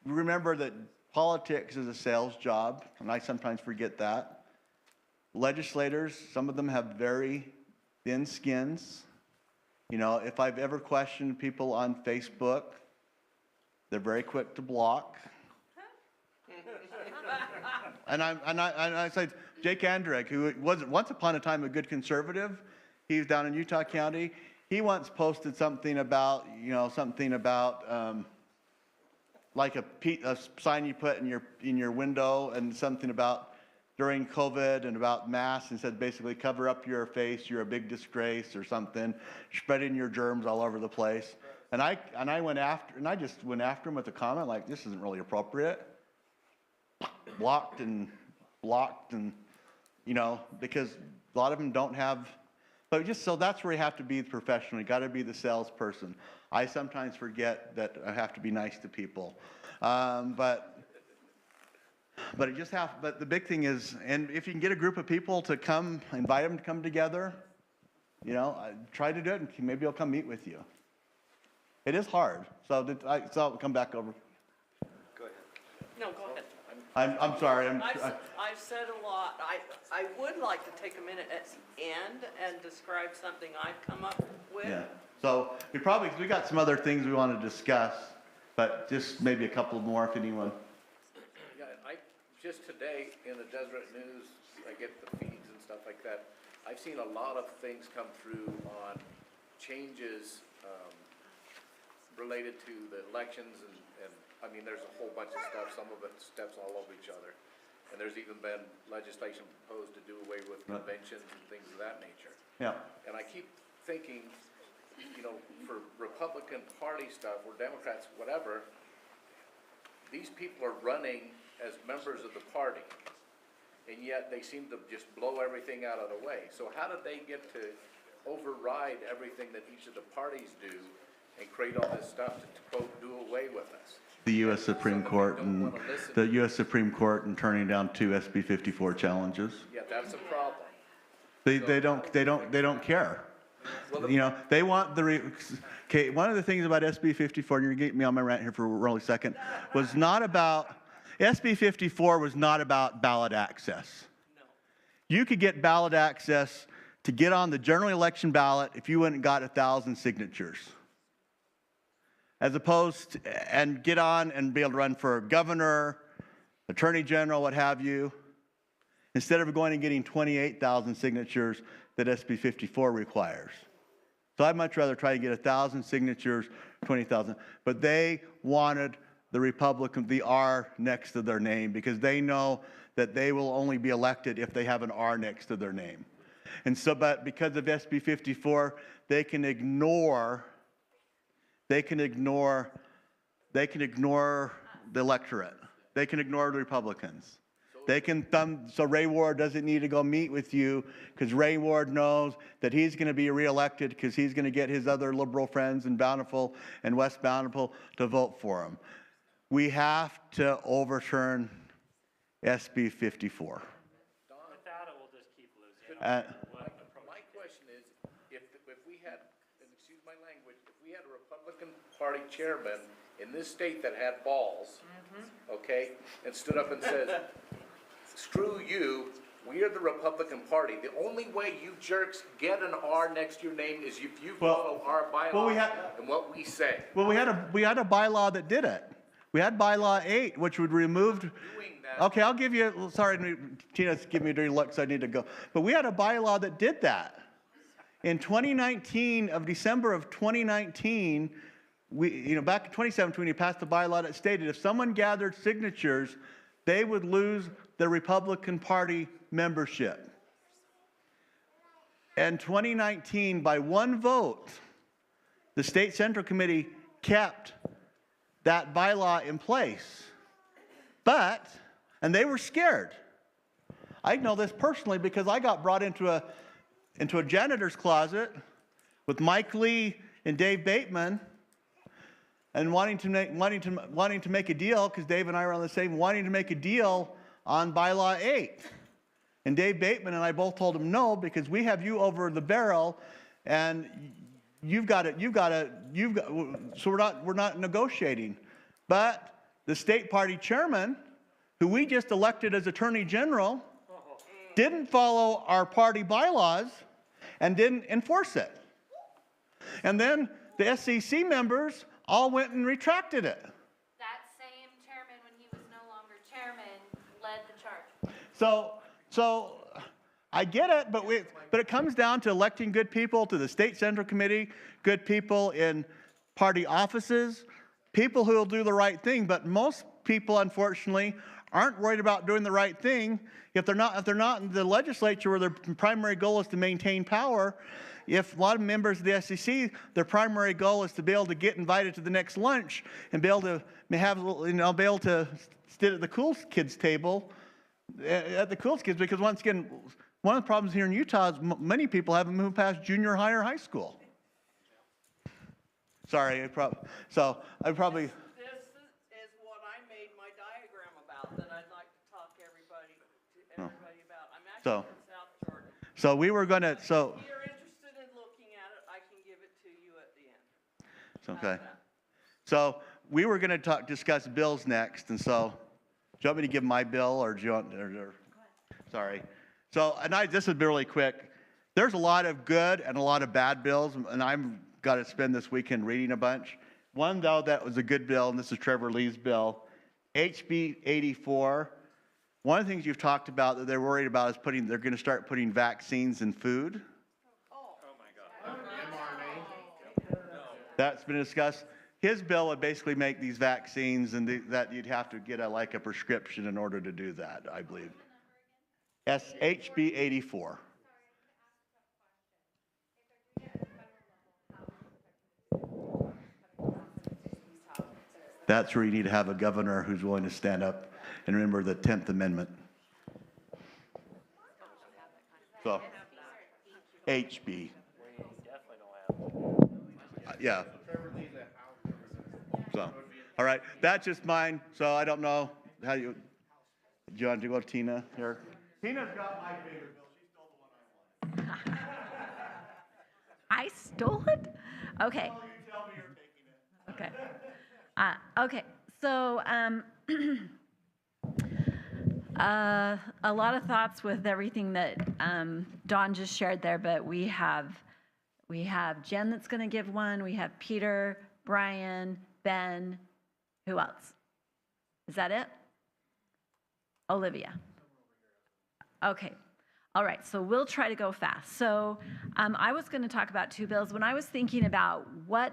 remember that politics is a sales job, and I sometimes forget that. Legislators, some of them have very thin skins. You know, if I've ever questioned people on Facebook, they're very quick to block. And I said, Jake Andrek, who was once upon a time a good conservative, he's down in Utah County. He once posted something about, like a sign you put in your window, and something about during COVID and about masks, and said basically cover up your face, you're a big disgrace or something, spreading your germs all over the place. And I just went after him with a comment like, this isn't really appropriate. Blocked, and you know, because a lot of them don't have, but just so that's where you have to be professional. You got to be the salesperson. I sometimes forget that I have to be nice to people, but the big thing is, and if you can get a group of people to come, invite them to come together, you know, try to do it, and maybe they'll come meet with you. It is hard, so I'll come back over. Go ahead. No, go ahead. I'm sorry. I've said a lot. I would like to take a minute at the end and describe something I've come up with. Yeah. So we got some other things we want to discuss, but just maybe a couple more if anyone. Yeah, just today in the Deseret News, I get the feeds and stuff like that. I've seen a lot of things come through on changes related to the elections and I mean, there's a whole bunch of stuff, some of it steps all over each other. And there's even been legislation proposed to do away with conventions and things of that nature. Yeah. And I keep thinking, you know, for Republican Party stuff, or Democrats, whatever, these people are running as members of the party, and yet they seem to just blow everything out of the way. So how did they get to override everything that each of the parties do and create all this stuff to quote, do away with us? The U.S. Supreme Court and turning down 2 SB 54 challenges. Yeah, that's a problem. They don't care. Well, You know, they want okay, one of the things about SB 54, and you're getting me on my rant here for a really second, SB 54 was not about ballot access. No. You could get ballot access to get on the general election ballot if you went and got 1,000 signatures. As opposed to, and get on and be able to run for governor, attorney general, what have you, instead of going and getting 28,000 signatures that SB 54 requires. So I'd much rather try to get 1,000 signatures, 20,000. But they wanted the Republican, the R next to their name, because they know that they will only be elected if they have an R next to their name. And so, but because of SB 54, they can ignore the electorate. They can ignore the Republicans. So Ray Ward doesn't need to go meet with you, because Ray Ward knows that he's going to be reelected because he's going to get his other liberal friends in Bountiful and West Bountiful to vote for him. We have to overturn SB 54. With that, we'll just keep losing. My question is, if we had, and excuse my language, if we had a Republican Party chairman in this state that had balls, okay, and stood up and says, screw you, we are the Republican Party. The only way you jerks get an R next to your name is if you follow our bylaws and what we say. Well, we had a bylaw that did it. We had bylaw 8, which would remove. Okay, I'll give you. Sorry, Tina's giving me a dirty look, so I need to go. But we had a bylaw that did that. In 2019, December of 2019, back in 2017, we passed a bylaw that stated if someone gathered signatures, they would lose the Republican Party membership. In 2019, by one vote, the State Central Committee kept that bylaw in place. And they were scared. I know this personally because I got brought into a janitor's closet with Mike Lee and Dave Bateman, and wanting to make a deal, because Dave and I were on the same, wanting to make a deal on bylaw 8. And Dave Bateman and I both told him no, because we have you over the barrel, and so we're not negotiating. But the state party chairman, who we just elected as Attorney General, didn't follow our party bylaws and didn't enforce it. And then the SEC members all went and retracted it. That same chairman, when he was no longer chairman, led the charge. So I get it, but it comes down to electing good people to the state central committee, good people in party offices, people who will do the right thing. But most people, unfortunately, aren't worried about doing the right thing if they're not in the legislature where their primary goal is to maintain power. If a lot of members of the SEC, their primary goal is to be able to get invited to the next lunch and be able to be able to sit at the cool kids table, at the cool kids, because once again, one of the problems here in Utah is many people haven't moved past junior high or high school. Sorry, I probably. This is what I made my diagram about that I'd like to talk to everybody about. I'm actually from South Jordan. So we were going to, If you're interested in looking at it, I can give it to you at the end. okay. So we were going to discuss bills next, and so, do you want me to give my bill, or do you want, sorry. So, this would be really quick. There's a lot of good and a lot of bad bills, and I've got to spend this weekend reading a bunch. One, though, that was a good bill, and this is Trevor Lee's bill, HB 84. One of the things you've talked about that they're worried about is they're going to start putting vaccines in food. Oh my God. That's been discussed. His bill would basically make these vaccines, and that you'd have to get a prescription in order to do that, I believe. HB 84. That's where you need to have a governor who's willing to stand up and remember the 10th Amendment. So, HB. Yeah. So, all right, that's just mine. So I don't know how do you want to go to Tina here? Tina's got my favorite bill. She stole the one I wanted. I stole it? Okay. Oh, you tell me you're taking it. Okay. Okay. So, a lot of thoughts with everything that Dawn just shared there, but we have Jen that's going to give one. We have Peter, Brian, Ben. Who else? Is that it? Olivia. Okay. All right. So we'll try to go fast. So I was going to talk about two bills. When I was thinking about what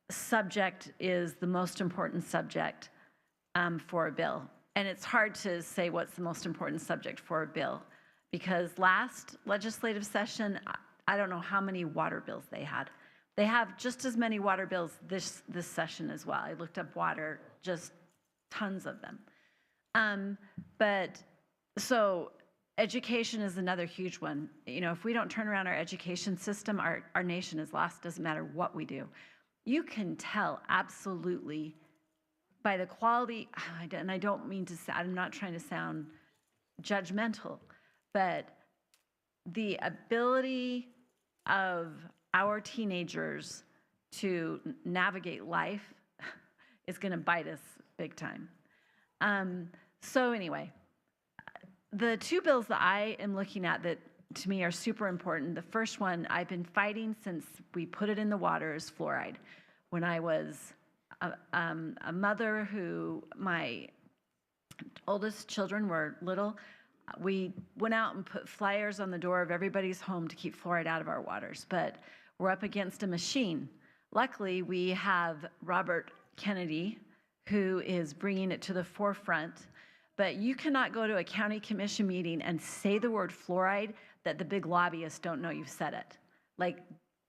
subject is the most important subject for a bill. And it's hard to say what's the most important subject for a bill, because last legislative session, I don't know how many water bills they had. They have just as many water bills this session as well. I looked up water, just tons of them. But so education is another huge one. You know, if we don't turn around our education system, our nation is lost. Doesn't matter what we do. You can tell absolutely by the quality, and I don't mean to say, I'm not trying to sound judgmental, but the ability of our teenagers to navigate life is going to bite us big time. So anyway, the two bills that I am looking at that to me are super important. The first one I've been fighting since we put it in the water is fluoride. When I was a mother who my oldest children were little, we went out and put flyers on the door of everybody's home to keep fluoride out of our waters. But we're up against a machine. Luckily, we have Robert Kennedy, who is bringing it to the forefront. But you cannot go to a county commission meeting and say the word fluoride that the big lobbyists don't know you've said it. Like,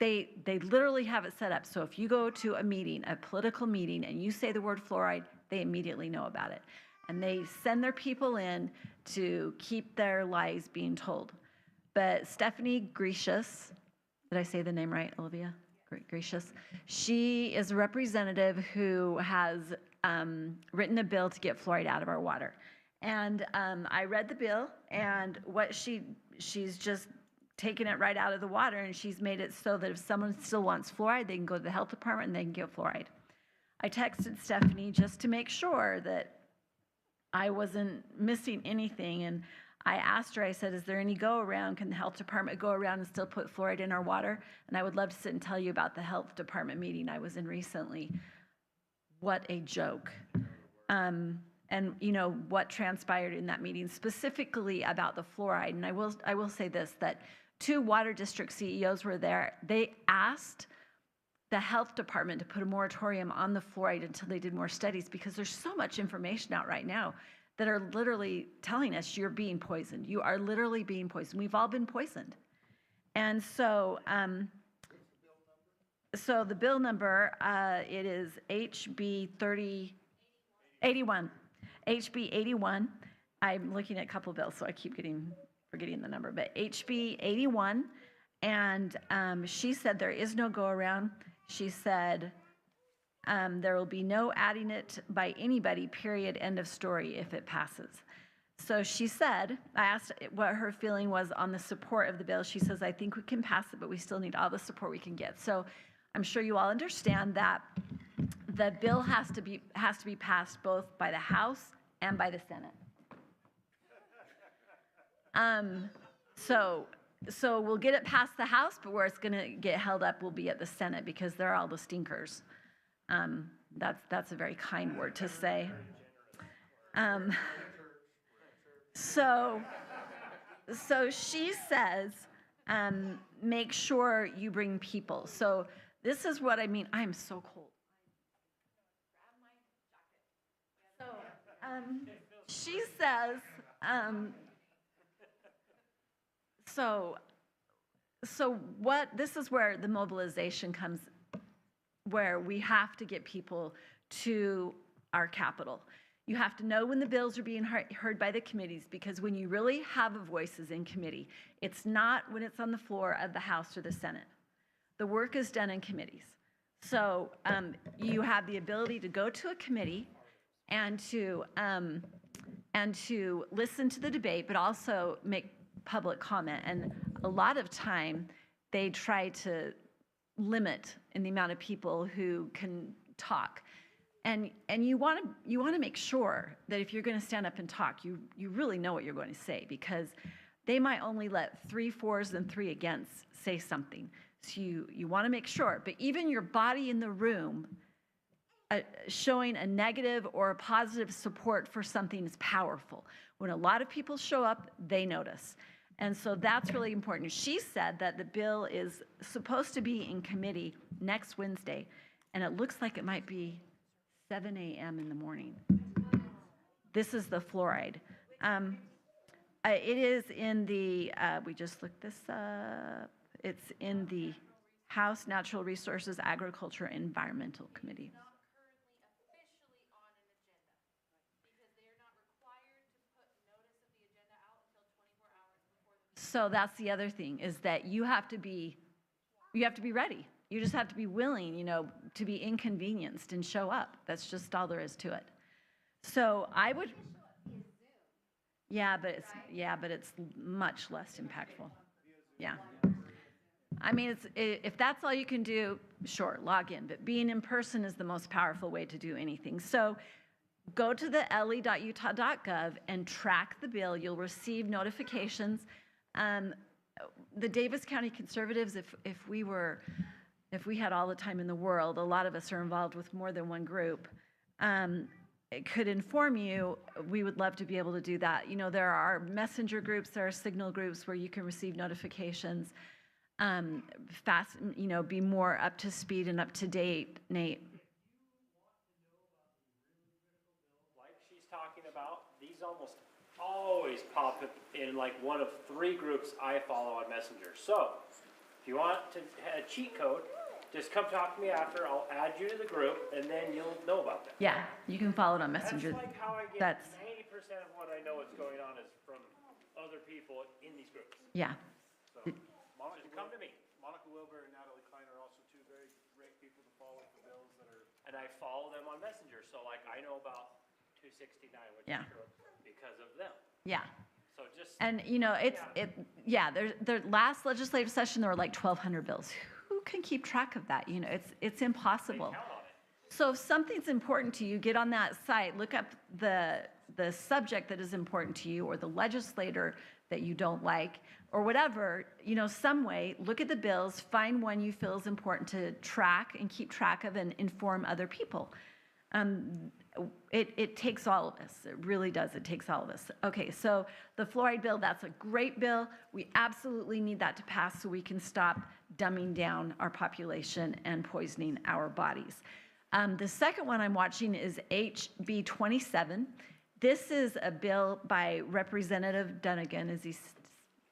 they literally have it set up. So if you go to a meeting, a political meeting, and you say the word fluoride, they immediately know about it. And they send their people in to keep their lies being told. But Stephanie Gracious, did I say the name right, Olivia? Gracious. She is a representative who has written a bill to get fluoride out of our water. And I read the bill, and what she's just taken it right out of the water, and she's made it so that if someone still wants fluoride, they can go to the health department and they can get fluoride. I texted Stephanie just to make sure that I wasn't missing anything, and I asked her, I said, is there any go around? Can the health department go around and still put fluoride in our water? And I would love to sit and tell you about the health department meeting I was in recently. What a joke. And you know what transpired in that meeting, specifically about the fluoride. And I will say this, that 2 water district CEOs were there. They asked the health department to put a moratorium on the fluoride until they did more studies, because there's so much information out right now that are literally telling us you're being poisoned. You are literally being poisoned. We've all been poisoned. And so, so the bill number, it is HB 3081. HB 81. I'm looking at a couple bills, so I keep forgetting the number, but HB 81. And she said there is no go around. She said there will be no adding it by anybody, period, end of story, if it passes. So she said, I asked what her feeling was on the support of the bill. She says, I think we can pass it, but we still need all the support we can get. So I'm sure you all understand that the bill has to be passed both by the House and by the Senate. So we'll get it past the House, but where it's going to get held up will be at the Senate, because they're all the stinkers. That's a very kind word to say. So she says, make sure you bring people. So this is what I mean. I am so cold. So she says, so what, this is where the mobilization comes, where we have to get people to our Capitol. You have to know when the bills are being heard by the committees, because when you really have voices in committee, it's not when it's on the floor of the House or the Senate. The work is done in committees. So you have the ability to go to a committee and to listen to the debate, but also make public comment. And a lot of time they try to limit in the amount of people who can talk. And you want to make sure that if you're going to stand up and talk, you really know what you're going to say, because they might only let 3 fours and 3 against say something. So you want to make sure. But even your body in the room showing a negative or a positive support for something is powerful. When a lot of people show up, they notice. And so that's really important. She said that the bill is supposed to be in committee next Wednesday, and it looks like it might be 7 a.m. in the morning. This is the fluoride. It is in the, we just looked this up, it's in the House Natural Resources, Agriculture, and Environmental Committee. So that's the other thing, is that you have to be ready. You just have to be willing, to be inconvenienced and show up. That's just all there is to it. So I would, but it's much less impactful. Yeah. I mean, if that's all you can do, sure, log in. But being in person is the most powerful way to do anything. So go to the le.utah.gov and track the bill. You'll receive notifications. The Davis County Conservatives, if we had all the time in the world, a lot of us are involved with more than one group, it could inform you. We would love to be able to do that. There are messenger groups, there are signal groups where you can receive notifications, fast, be more up to speed and up to date, Nate. Like she's talking about, these almost always pop up in like one of 3 groups I follow on Messenger. So If you want to a cheat code, just come talk to me after, I'll add you to the group, and then you'll know about that. Yeah, you can follow it on Messenger. That's like how I get That's, 90% of what I know what's going on is from other people in these groups. yeah. So, Monica, come to me. Monica Wilbur and Natalie Klein are also two very great people to follow for bills that are. And I follow them on Messenger, so like I know about 269, which Yeah. is true, because of them. Yeah. So just. And, you know, their last legislative session, there were like 1,200 bills. Who can keep track of that? You know, it's impossible. Count on it. So if something's important to you, get on that site, look up the subject that is important to you or the legislator that you don't like or whatever, you know, some way, look at the bills, find one you feel is important to track and keep track of and inform other people. It takes all of us. It really does. It takes all of us. Okay, so the fluoride bill, that's a great bill. We absolutely need that to pass so we can stop dumbing down our population and poisoning our bodies. The second one I'm watching is HB 27. This is a bill by Representative Dunnigan. Is he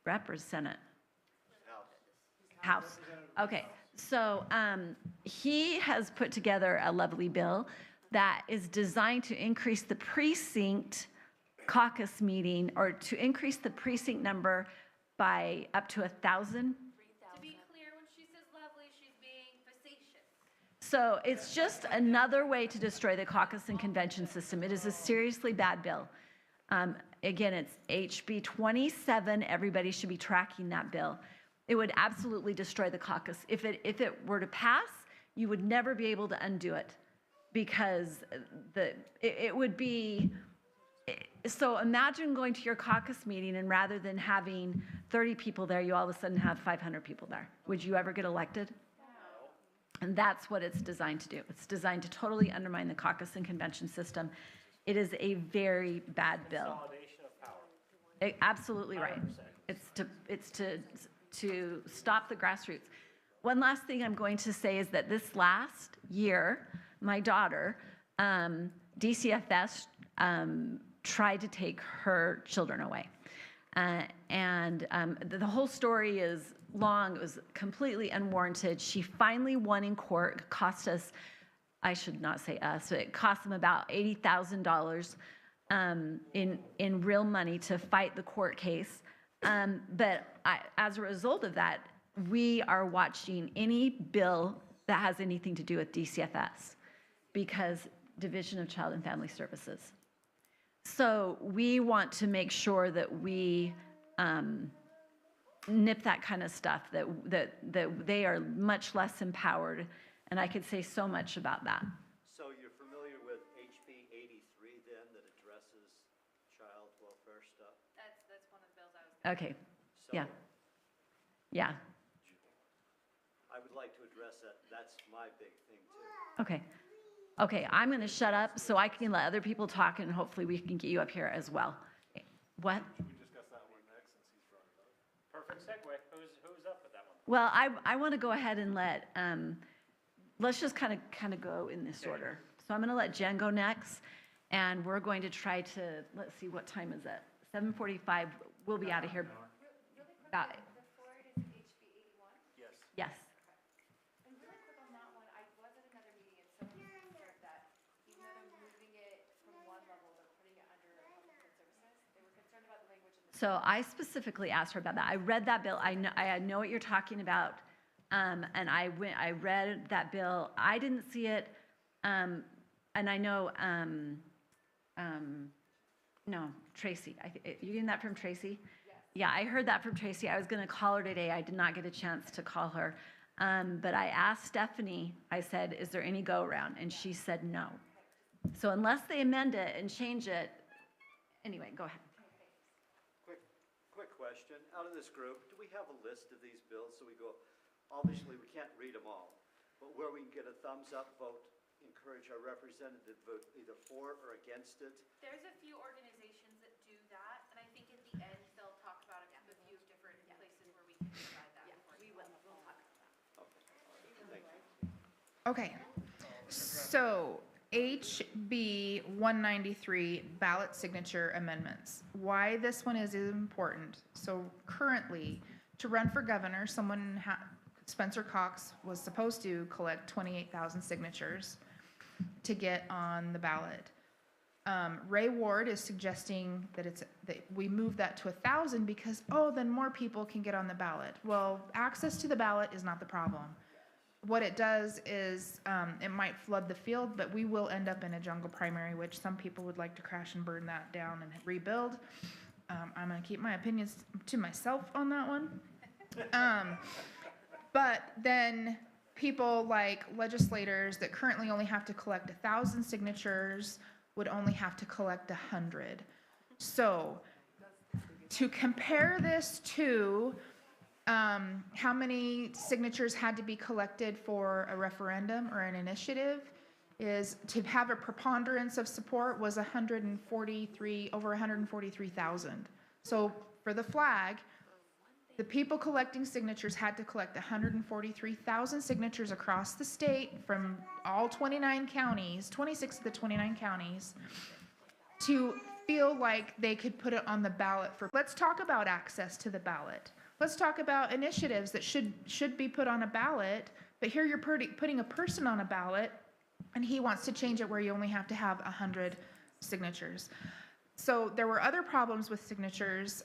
Representative? House. Okay, so he has put together a lovely bill that is designed to increase the precinct caucus meeting or to increase the precinct number by up to 1,000. To be clear, when she says lovely, she's being facetious. So it's just another way to destroy the caucus and convention system. It is a seriously bad bill. Again, it's HB 27. Everybody should be tracking that bill. It would absolutely destroy the caucus. If it were to pass, you would never be able to undo it because it would be. So imagine going to your caucus meeting and rather than having 30 people there, you all of a sudden have 500 people there. Would you ever get elected? And that's what it's designed to do. It's designed to totally undermine the caucus and convention system. It is a very bad bill. Consolidation of power. Absolutely right. 100%. It's to stop the grassroots. One last thing I'm going to say is that this last year, my daughter, DCFS, tried to take her children away. The whole story is long. It was completely unwarranted. She finally won in court. It cost us, I should not say us, it cost them about $80,000 in real money to fight the court case. As a result of that, we are watching any bill that has anything to do with DCFS because Division of Child and Family Services. So we want to make sure that we nip that kind of stuff, that they are much less empowered. And I could say so much about that. So you're familiar with HB 83 then that addresses child welfare stuff? That's one of the bills I was. Okay, So yeah. Yeah, I would like to address that. That's my big thing too. okay. Okay, I'm going to shut up so I can let other people talk and hopefully we can get you up here as well. What? We discuss that one next since he's brought it up. Perfect segue. Who's up with that one? Well, I want to go ahead and let's just kind of go in this order. So I'm going to let Jen go next, and we're going to try to, let's see, what time is it? 7:45, we'll be out of here. About, The fluoride is HB 81? Yes. yes. And really quick on that one, I was at another meeting and someone was concerned that even though they're moving it from one level, they're putting it under public good services. They were concerned about the language in the. So I specifically asked her about that. I read that bill. I know what you're talking about. And I read that bill. I didn't see it. And I know, no, Tracy. You getting that from Tracy? Yes. Yeah, I heard that from Tracy. I was going to call her today. I did not get a chance to call her. But I asked Stephanie, I said, is there any go around? And she said no. So unless they amend it and change it, anyway, go ahead. Quick question. Out of this group, do we have a list of these bills? So we go, obviously we can't read them all, but where we can get a thumbs up vote, encourage our representative vote either for or against it. There's a few organizations that do that, and I think at the end they'll talk about a few different places where we can decide that. We will talk about that. Okay, all right, thank you. Okay, so HB 193 ballot signature amendments. Why this one is important. So currently, to run for governor, someone Spencer Cox was supposed to collect 28,000 signatures to get on the ballot. Ray Ward is suggesting that we move that to 1,000 because, then more people can get on the ballot. Well, access to the ballot is not the problem. What it does is it might flood the field, but we will end up in a jungle primary, which some people would like to crash and burn that down and rebuild. I'm going to keep my opinions to myself on that one. But then people like legislators that currently only have to collect 1,000 signatures would only have to collect 100. So to compare this to how many signatures had to be collected for a referendum or an initiative is to have a preponderance of support was over 143,000. So for the flag, the people collecting signatures had to collect 143,000 signatures across the state from all 29 counties, 26 of the 29 counties, to feel like they could put it on the ballot for. Let's talk about access to the ballot. Let's talk about initiatives that should be put on a ballot, but here you're putting a person on a ballot, and he wants to change it where you only have to have 100 signatures. So there were other problems with signatures.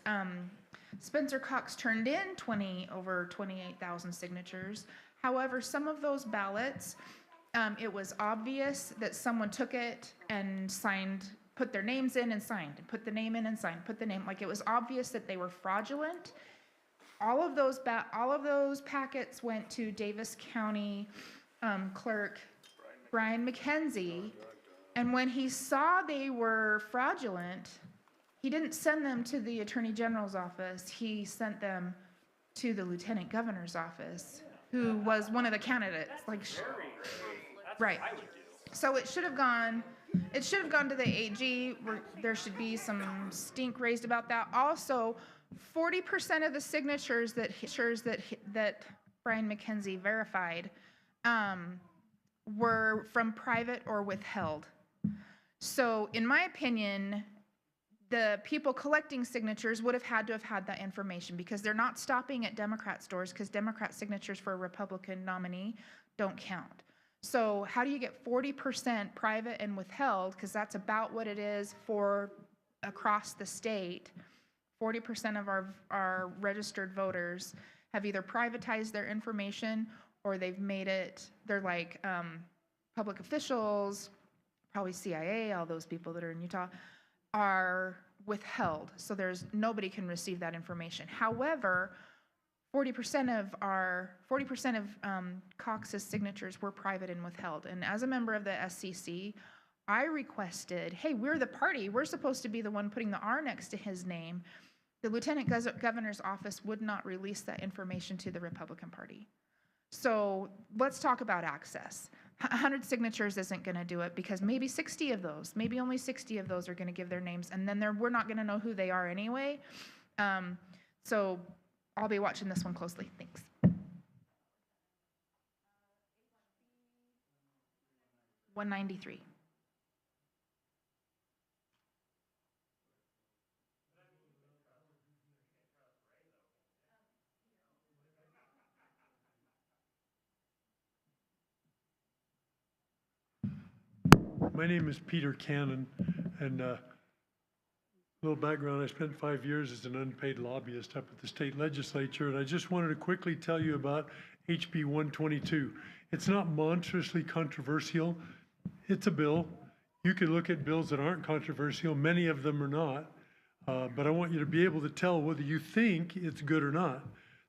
Spencer Cox turned in over 28,000 signatures. However, some of those ballots, it was obvious that someone took it and signed, put their names in and signed, and put the name in and signed, put the name, like it was obvious that they were fraudulent. All of those packets went to Davis County Clerk Brian McKenzie, and when he saw they were fraudulent, he didn't send them to the Attorney General's office. He sent them to the Lieutenant Governor's office, who was one of the candidates. Right. So it should have gone to the AG. There should be some stink raised about that. Also, 40% of the signatures that Brian McKenzie verified were from private or withheld. So in my opinion, the people collecting signatures would have had that information, because they're not stopping at Democrat stores, because Democrat signatures for a Republican nominee don't count. So how do you get 40% private and withheld, because that's about what it is for across the state. 40% of our registered voters have either privatized their information, or they've made it, they're like public officials, probably CIA, all those people that are in Utah, are withheld. So nobody can receive that information. However, 40% of Cox's signatures were private and withheld. And as a member of the SCC, I requested, hey, we're the party. We're supposed to be the one putting the R next to his name. The Lieutenant Governor's office would not release that information to the Republican Party. So let's talk about access. 100 signatures isn't going to do it, because maybe only 60 of those are going to give their names, and then we're not going to know who they are anyway. So I'll be watching this one closely. Thanks. $193. My name is Peter Cannon, and a little background, I spent 5 years as an unpaid lobbyist up at the state legislature, and I just wanted to quickly tell you about HB 122. It's not monstrously controversial. It's a bill. You can look at bills that aren't controversial. Many of them are not, but I want you to be able to tell whether you think it's good or not.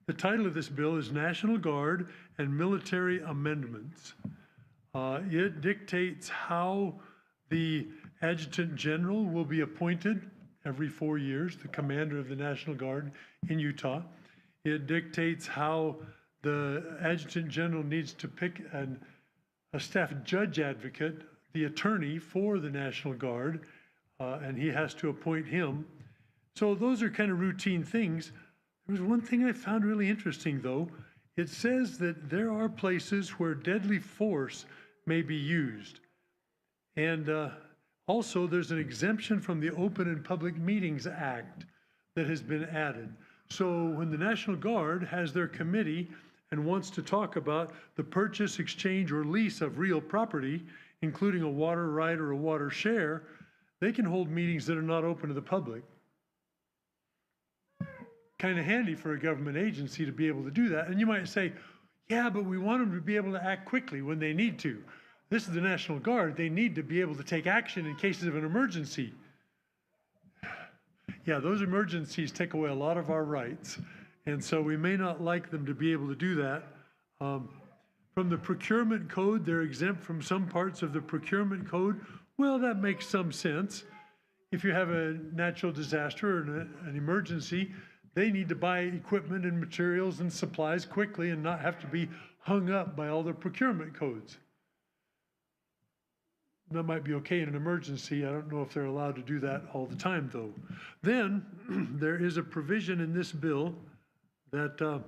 The title of this bill is National Guard and Military Amendments. It dictates how the Adjutant General will be appointed every 4 years, the commander of the National Guard in Utah. It dictates how the Adjutant General needs to pick a staff judge advocate, the attorney for the National Guard, and he has to appoint him. So those are kind of routine things. There was one thing I found really interesting, though. It says that there are places where deadly force may be used. And also, there's an exemption from the Open and Public Meetings Act that has been added. So when the National Guard has their committee and wants to talk about the purchase, exchange, or lease of real property, including a water right or a water share, they can hold meetings that are not open to the public. Kind of handy for a government agency to be able to do that. And you might say, yeah, but we want them to be able to act quickly when they need to. This is the National Guard. They need to be able to take action in cases of an emergency. Yeah, those emergencies take away a lot of our rights. And so we may not like them to be able to do that. From the procurement code, they're exempt from some parts of the procurement code. Well, that makes some sense. If you have a natural disaster or an emergency, they need to buy equipment and materials and supplies quickly and not have to be hung up by all the procurement codes. That might be okay in an emergency. I don't know if they're allowed to do that all the time, though. Then there is a provision in this bill that,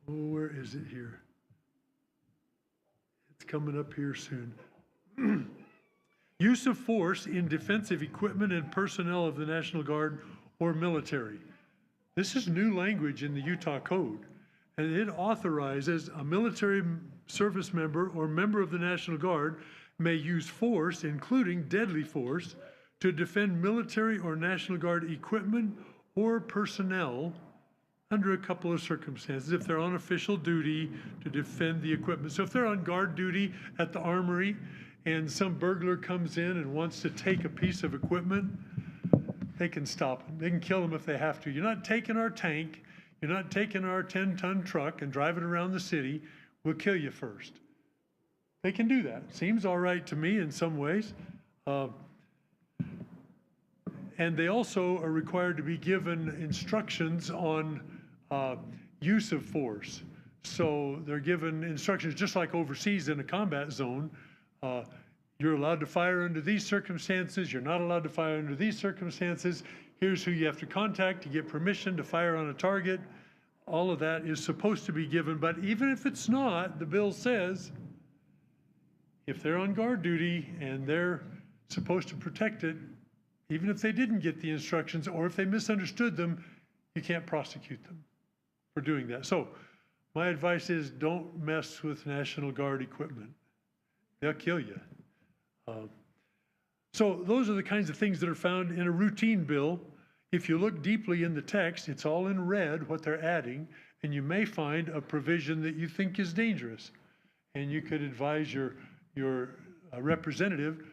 where is it here? It's coming up here soon. Use of force in defensive equipment and personnel of the National Guard or military. This is new language in the Utah Code, and it authorizes a military service member or member of the National Guard may use force, including deadly force, to defend military or National Guard equipment or personnel under a couple of circumstances. If they're on official duty, to defend the equipment. So if they're on guard duty at the armory and some burglar comes in and wants to take a piece of equipment, they can stop them. They can kill them if they have to. You're not taking our tank. You're not taking our 10-ton truck and driving around the city. We'll kill you first. They can do that. Seems all right to me in some ways. And they also are required to be given instructions on use of force. So they're given instructions just like overseas in a combat zone. You're allowed to fire under these circumstances. You're not allowed to fire under these circumstances. Here's who you have to contact to get permission to fire on a target. All of that is supposed to be given, but even if it's not, the bill says if they're on guard duty and they're supposed to protect it, even if they didn't get the instructions or if they misunderstood them, you can't prosecute them for doing that. So my advice is don't mess with National Guard equipment. They'll kill you. So those are the kinds of things that are found in a routine bill. If you look deeply in the text, it's all in red, what they're adding, and you may find a provision that you think is dangerous. And you could advise your representative,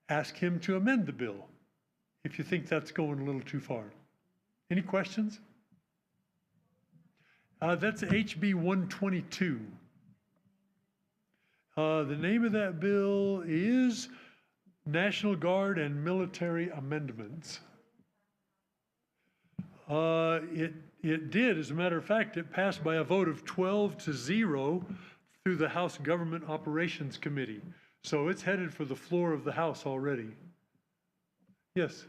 ask him to amend the bill if you think that's going a little too far. Any questions? That's HB 122. The name of that bill is National Guard and Military Amendments. It did, as a matter of fact, it passed by a vote of 12-0 through the House Government Operations Committee. So it's headed for the floor of the House already. Yes?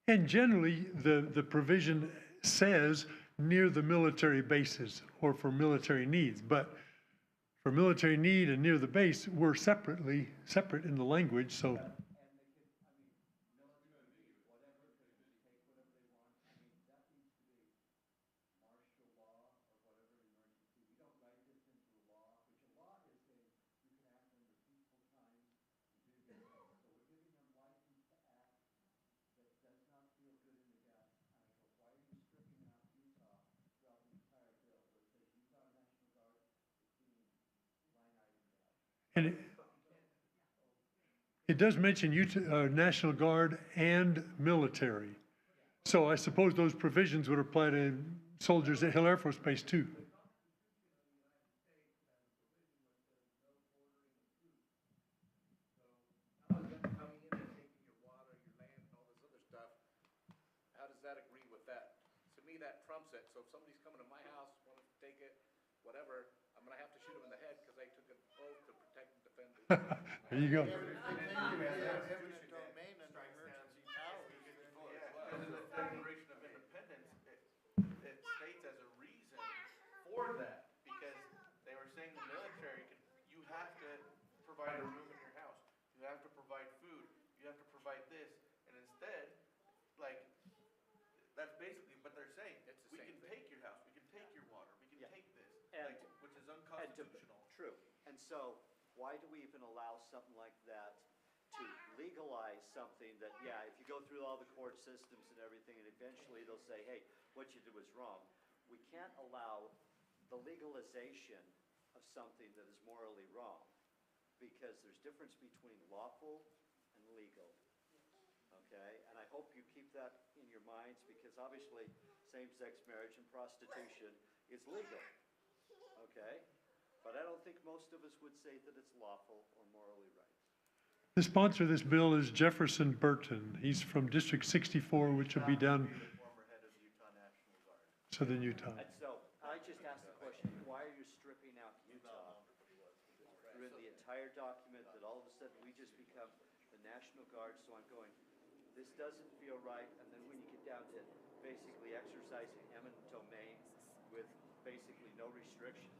And generally, the provision says near the military bases or for military needs. But for military need and near the base, we're separate in the language. So. And it does mention National Guard and military. So I suppose those provisions would apply to soldiers at Hill Air Force Base too. trumps it. So if somebody's coming to my house, wants to take it, whatever, I'm gonna have to shoot them in the head because I took an oath to protect and defend the. There you go. Because in the Declaration of Independence, it states as a reason for that, because they were saying the military you have to provide a room in your house, you have to provide food, you have to provide this, and instead, like, that's basically what they're saying. It's the We same can thing. take your house, we can take your water, we can Yeah. take this, And- like, which is unconstitutional. True. And so, why do we even allow something like that to legalize something that, yeah, if you go through all the court systems and everything, and eventually they'll say, hey, what you did was wrong. We can't allow the legalization of something that is morally wrong, because there's difference between lawful and legal. Okay? And I hope you keep that in your minds, because obviously, same-sex marriage and prostitution is legal. Okay? But I don't think most of us would say that it's lawful or morally right. The sponsor of this bill is Jefferson Burton. He's from District 64, which will be down Former head of the Utah National Guard. southern Utah. And so, I just asked the question, why are you stripping out Utah through the entire document, that all of a sudden we just become the National Guard? So I'm going, this doesn't feel right. And then when you get down to basically exercising eminent domain with basically no restrictions,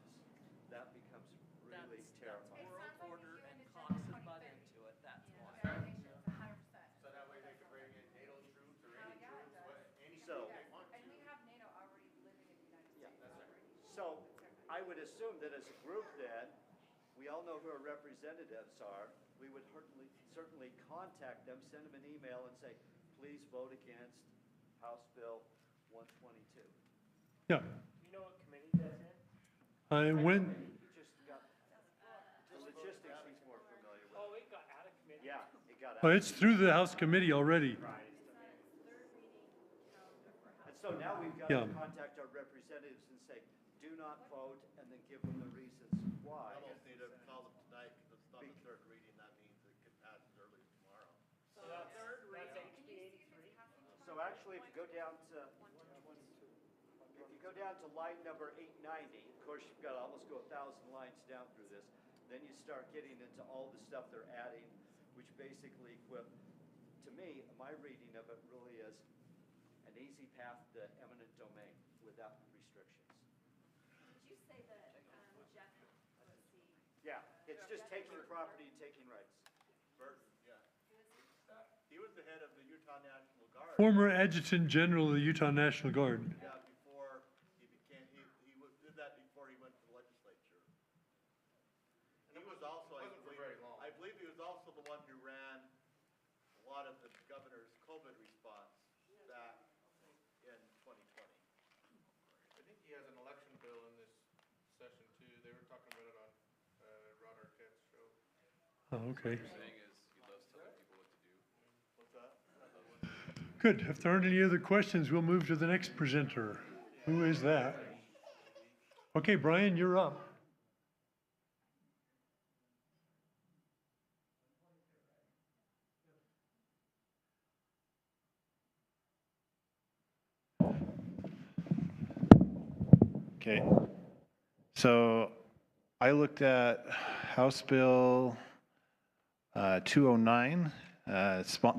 that becomes really terrifying. World order and Cox has butt into it, that's why. So that way they can bring in NATO troops or any troops, any So- they want to. And we have NATO already living in the United Yeah. States already. So I would assume that as a group then, we all know who our representatives are. We would certainly contact them, send them an email and say, please vote against House Bill 122. Yeah. Do you know what committee that's in? I went, He just got, the logistics he's more familiar with. Oh, it got out of committee? Yeah, it got well, out. it's through the House committee already. And so now we've got Yeah. to contact our representatives and say, do not vote, and then give them the reasons why. I almost need to call them tonight, because it's not the third reading, that means it could pass as early as tomorrow. So that's HB 83? So actually, if you go down to, line number 890, of course, you've got to almost go 1,000 lines down through this, then you start getting into all the stuff they're adding, which basically, to me, my reading of it really is an easy path to eminent domain without restrictions. Did you say that Jeff, let's see, Yeah, it's just taking property and taking rights. Burton, yeah. He was the head of the Utah National Guard. Former Adjutant General of the Utah National Guard. Yeah, before he became, did that before he went to the legislature. And he was also, I believe he was also the one who ran a lot of the governor's COVID response back in 2020. I think he has an election bill in this session too. They were talking about it on Rod Arquette's show. Oh, okay. Saying is he loves telling people what to do. What's that? Good. If there aren't any other questions, we'll move to the next presenter. Who is that? Okay, Brian, you're up. Okay. So I looked at House Bill 209.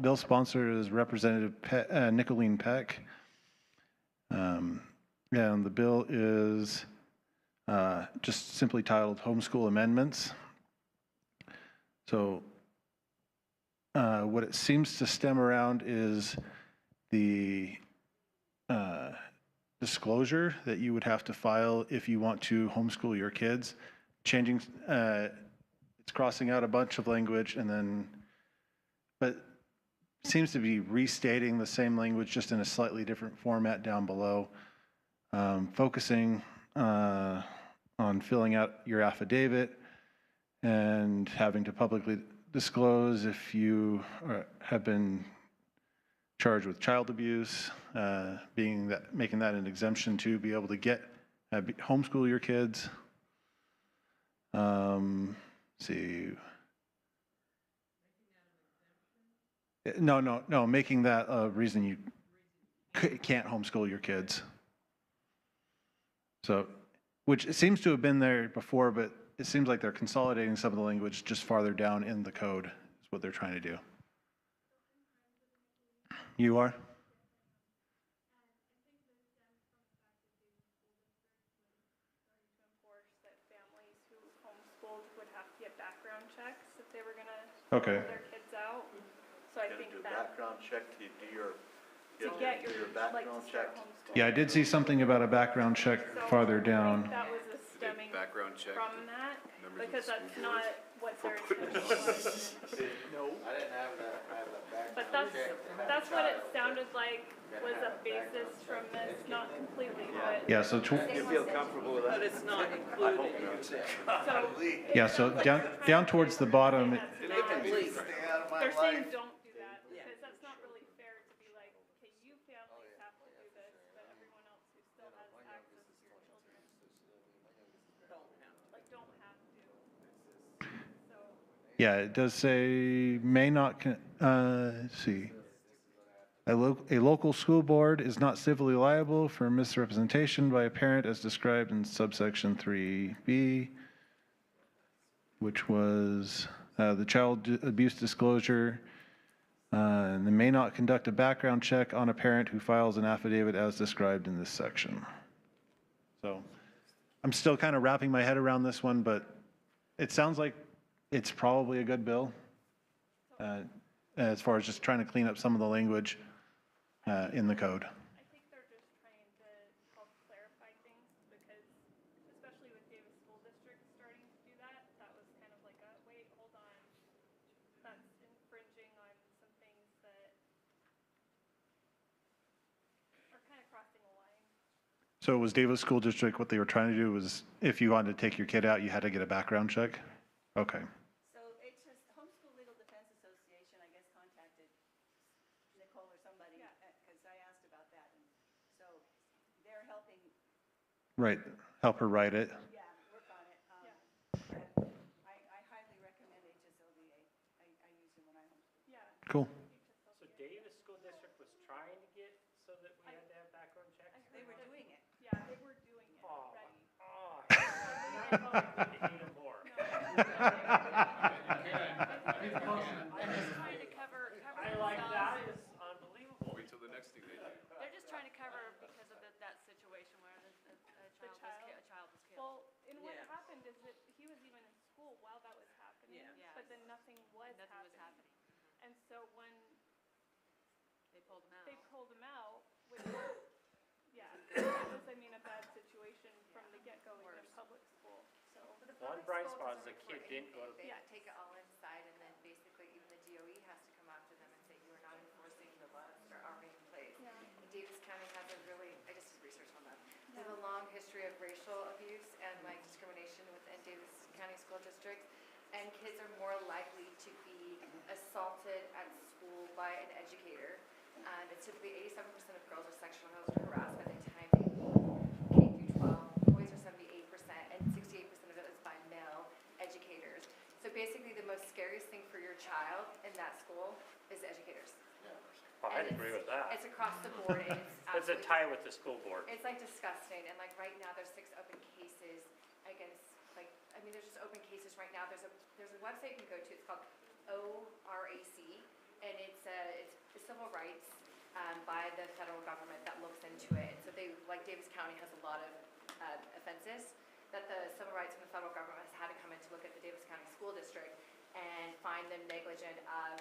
Bill sponsor is Representative Nicolene Peck. And the bill is just simply titled Homeschool Amendments. So what it seems to stem around is the disclosure that you would have to file if you want to homeschool your kids. Changing, it's crossing out a bunch of language and then, but seems to be restating the same language just in a slightly different format down below, focusing on filling out your affidavit and having to publicly disclose if you have been charged with child abuse, making that an exemption to be able to homeschool your kids. See. No, making that a reason you can't homeschool your kids. So, which it seems to have been there before, but it seems like they're consolidating some of the language just farther down in the code is what they're trying to do. You are? That families who homeschooled would have to get background checks if they were gonna Okay. pull their kids out. So I think that, background check to do your, to get your, like, to start homeschooling. Yeah, I did see something about a background check farther I down. think that was a stemming Background check. from that, Members of because the that's school board. not what their intention was. No. I didn't have that But that's what it sounded like was a basis from this, not completely, but. Yeah, so, You feel comfortable with that? But it's not included. So. yeah, so down towards the bottom, They're saying don't do that, because that's not really fair to be like, okay, you families have to do this, but everyone else who still has access to your children. Like, don't have to. So. yeah, it does say may not, let's see. A local school board is not civilly liable for misrepresentation by a parent as described in subsection 3B, which was the child abuse disclosure. And they may not conduct a background check on a parent who files an affidavit as described in this section. So I'm still kind of wrapping my head around this one, but it sounds like it's probably a good bill as far as just trying to clean up some of the language in the code. I think they're just trying to help clarify things, because especially with Davis School District starting to do that, that was kind of like a, wait, hold on, that's infringing on some things that are kind of crossing a line. So was Davis School District, what they were trying to do was if you wanted to take your kid out, you had to get a background check? Okay. So it's just Homeschool Legal Defense Association, I guess, contacted Nicole or somebody, because I asked about that, and so they're helping, Right, help her write it. yeah, work on it. I highly recommend HSLDA. I use them when I homeschool. Yeah. Cool. So Davis School District was trying to get so that we had to have background checks? They were doing it. Yeah, they were doing it already. I need to eat 'em more. They're just trying to cover I like that is unbelievable. Wait till the next thing they do. They're just trying to cover because of that situation where a child was killed. Well, and what Yeah. happened is that he was even in school while that was happening, Yeah. but then nothing was happening. And so when They pulled him out. they pulled him out, which, yeah, it was, I mean, a bad situation from the get-go in public school, so. One bright spot is the kid didn't go to. Yeah. Take it all inside, and then basically even the DOE has to come after them and say, you are not enforcing the laws that are already in place. Yeah. And Davis County has a really, I just did research on that. They have a long history of racial abuse and like discrimination within Davis County school districts. And kids are more likely to be assaulted at school by an educator. And it's typically 87% of girls are sexually harassed by the time they leave K through 12. Boys are 78%, and 68% of it is by male educators. So basically, the most scariest thing for your child in that school is educators. Oh, I'd agree with that. It's across the board, and it's It's a absolutely, tie with the school board. it's like disgusting, and like right now, there's 6 open cases against, like, I mean, there's just open cases right now. There's a website you can go to, it's called ORAC, and it's civil rights by the federal government that looks into it. So they, like Davis County has a lot of offenses that the civil rights from the federal government has had to come in to look at the Davis County School District and find them negligent of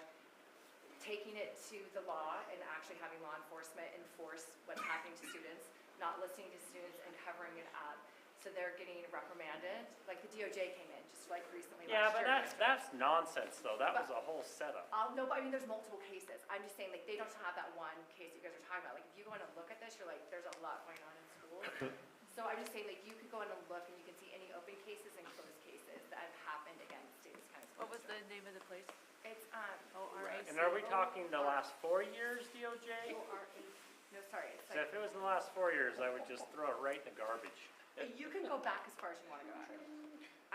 taking it to the law and actually having law enforcement enforce what's happening to students, not listening to students and covering it up. So they're getting reprimanded, like the DOJ came in just like recently Yeah, last but year. that's nonsense though. That was a whole setup. No, but I mean, there's multiple cases. I'm just saying, like, they don't have that one case you guys are talking about. Like, if you go in and look at this, you're like, there's a lot going on in schools. So I'm just saying, like, you could go in and look and you can see any open cases and closed cases that have happened against Davis County School What was the name of the place? It's, ORAC. And are we talking the last 4 years, DOJ? ORAC. No, sorry, it's So like, if it was in the last 4 years, I would just throw it right in the garbage. you can go back as far as you wanna go after.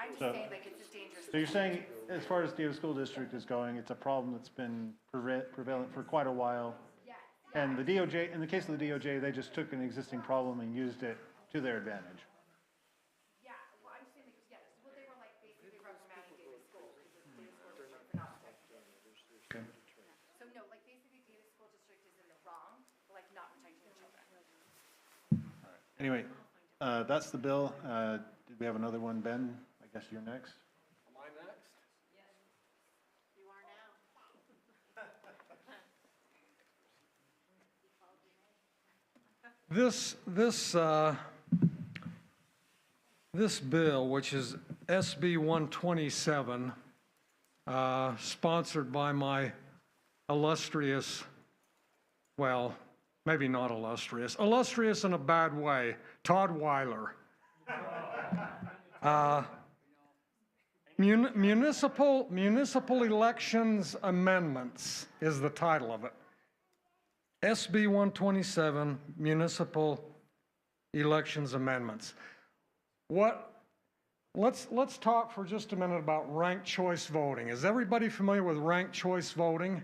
I'm just So- saying, like, it's a dangerous. So you're saying, as far as Davis School District is going, it's a problem that's been prevalent for quite a while? Yeah. And the DOJ, in the case of the DOJ, they just took an existing problem and used it to their advantage? Anyway, that's the bill. Did we have another one, Ben? I guess you're next. Am I next? You are now. This bill, which is SB 127, sponsored by my illustrious, well, maybe not illustrious in a bad way, Todd Weiler. Municipal Elections Amendments is the title of it. SB 127, Municipal Elections Amendments. Let's talk for just a minute about ranked choice voting. Is everybody familiar with ranked choice voting?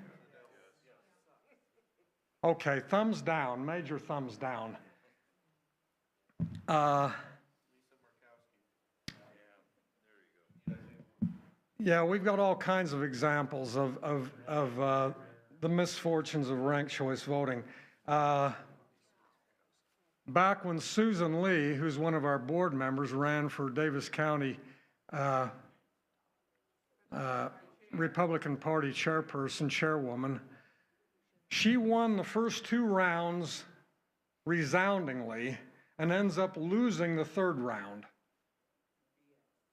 Okay, thumbs down, major thumbs down. Yeah, we've got all kinds of examples of the misfortunes of ranked choice voting. Back when Susan Lee, who's one of our board members, ran for Davis County Republican Party chairwoman, she won the first 2 rounds resoundingly and ends up losing the 3rd round.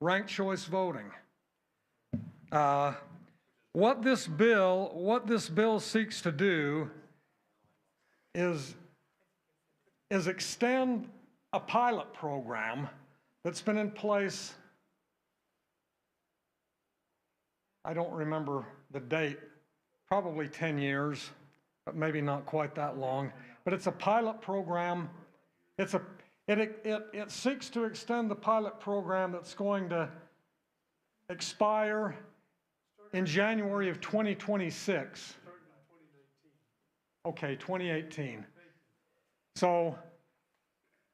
Ranked choice voting. What this bill seeks to do is extend a pilot program that's been in place, I don't remember the date, probably 10 years, but maybe not quite that long. But it's a pilot program. It seeks to extend the pilot program that's going to expire in January of 2026. Okay, 2018. So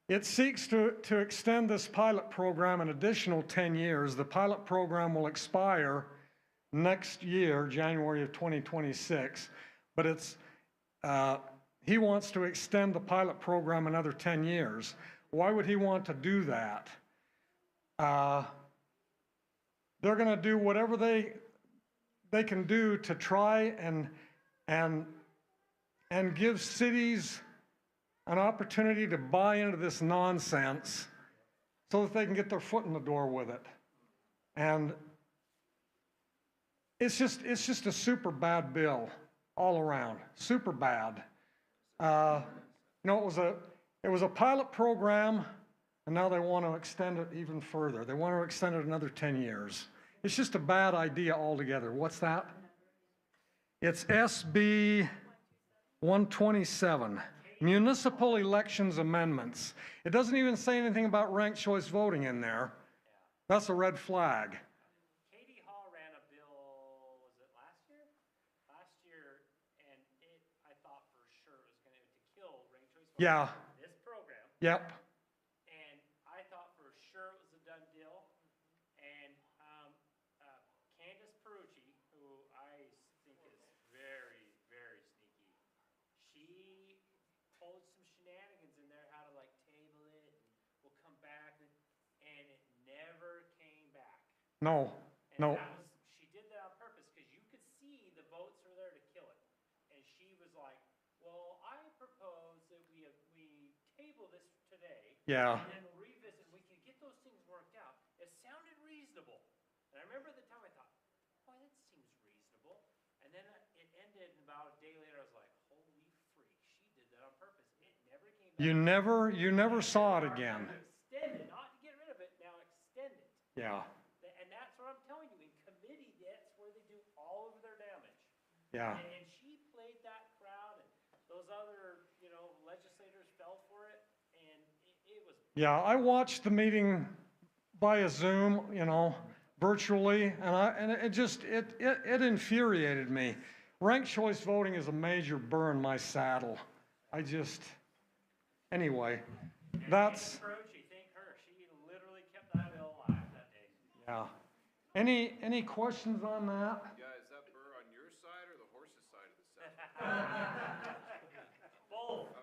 it seeks to extend this pilot program an additional 10 years. The pilot program will expire next year, January of 2026. But he wants to extend the pilot program another 10 years. Why would he want to do that? They're going to do whatever they can do to try and give cities an opportunity to buy into this nonsense so that they can get their foot in the door with it. And it's just a super bad bill all around, super bad. It was a pilot program, and now they want to extend it even further. They want to extend it another 10 years. It's just a bad idea altogether. What's that? It's SB 127. Municipal Elections Amendments. It doesn't even say anything about ranked choice voting in there. That's a red flag. Katie Hall ran a bill, was it last year? Last year, and I thought for sure it was going to kill ranked choice voting. Yeah. This program. Yep. And I thought for sure it was a done deal. And Candace Perucci, who I think is very, very sneaky, she pulled some shenanigans in there, how to like table it, and we'll come back, and it never came back. No. And she did that on purpose, because you could see the votes were there to kill it. And she was like, well, I propose that we table this today. Yeah. And then we'll revisit, we can get those things worked out. It sounded reasonable. And I remember at the time I thought, boy, that seems reasonable. And then it ended, and about a day later I was like, holy freak, she did that on purpose. It never came back. You never saw it again. Extend it, not to get rid of it, now extend it. Yeah. And that's what I'm telling you, in committee, that's where they do all of their damage. Yeah. And she played that crowd, and those other, legislators fell for it, and it was. Yeah, I watched the meeting via Zoom, virtually, and it infuriated me. Ranked choice voting is a major burr in my saddle. Anyway, that's. Thank her, she literally kept that bill alive that day. Yeah. Any questions on that? Yeah, is that burr on your side or the horse's side of the saddle? Both.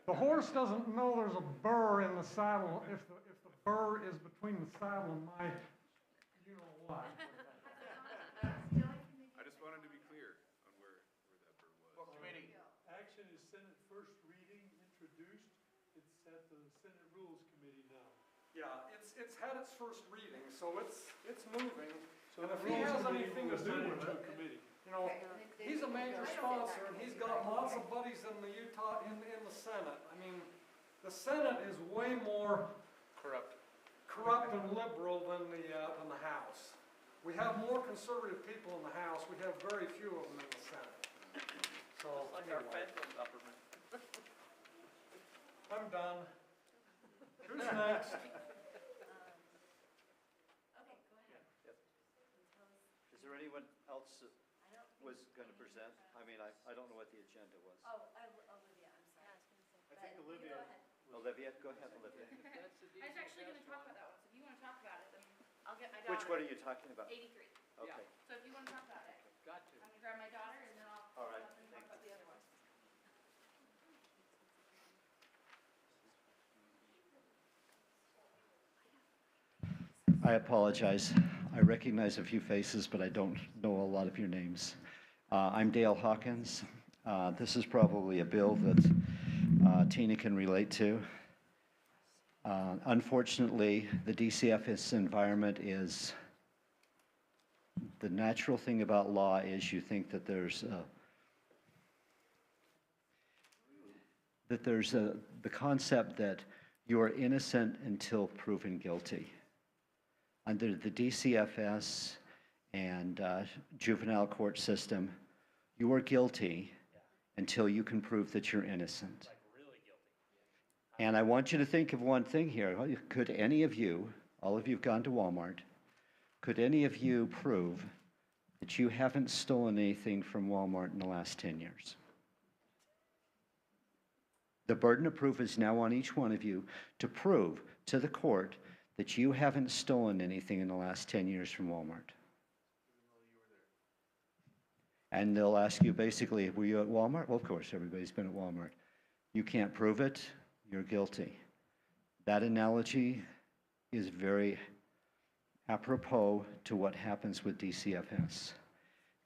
The horse doesn't know there's a burr in the saddle if the burr is between the saddle and my, you know what. I just wanted to be clear on where that bird was. What committee? Action is Senate first reading, introduced. It's at the Senate Rules Committee now. Yeah, it's had its first reading, so it's moving. So And if the he Rules has Committee anything to will do assign with it to it, a committee. you know, he's a major sponsor and he's got lots of buddies in the Utah, in the Senate. I mean, the Senate is way more corrupt and liberal than the House. We have more conservative people in the House, we have very few of them in the Senate. So, Like our anyway, federal government. I'm done. Who's next? Is there anyone else that was going to present? I mean, I don't know what the agenda was. Oh, Olivia, I'm sorry. I think Olivia. Olivia, go ahead, Olivia. I was actually gonna talk about that one, so if you wanna talk about it, then I'll get my daughter. Which one are you talking about? 83. Okay. So if you wanna talk about it. Got to. I'm gonna grab my daughter and then I'll. All right, talk about the other one. I apologize. I recognize a few faces, but I don't know a lot of your names. I'm Dale Hawkins. This is probably a bill that Tina can relate to. Unfortunately, the DCFS environment is, the natural thing about law is you think that there's the concept that you are innocent until proven guilty. Under the DCFS and juvenile court system, you are guilty until you can prove that you're innocent. And I want you to think of one thing here. Could any of you, all of you have gone to Walmart, could any of you prove that you haven't stolen anything from Walmart in the last 10 years? The burden of proof is now on each one of you to prove to the court that you haven't stolen anything in the last 10 years from Walmart. And they'll ask you basically, were you at Walmart? Well, of course, everybody's been at Walmart. You can't prove it, you're guilty. That analogy is very apropos to what happens with DCFS.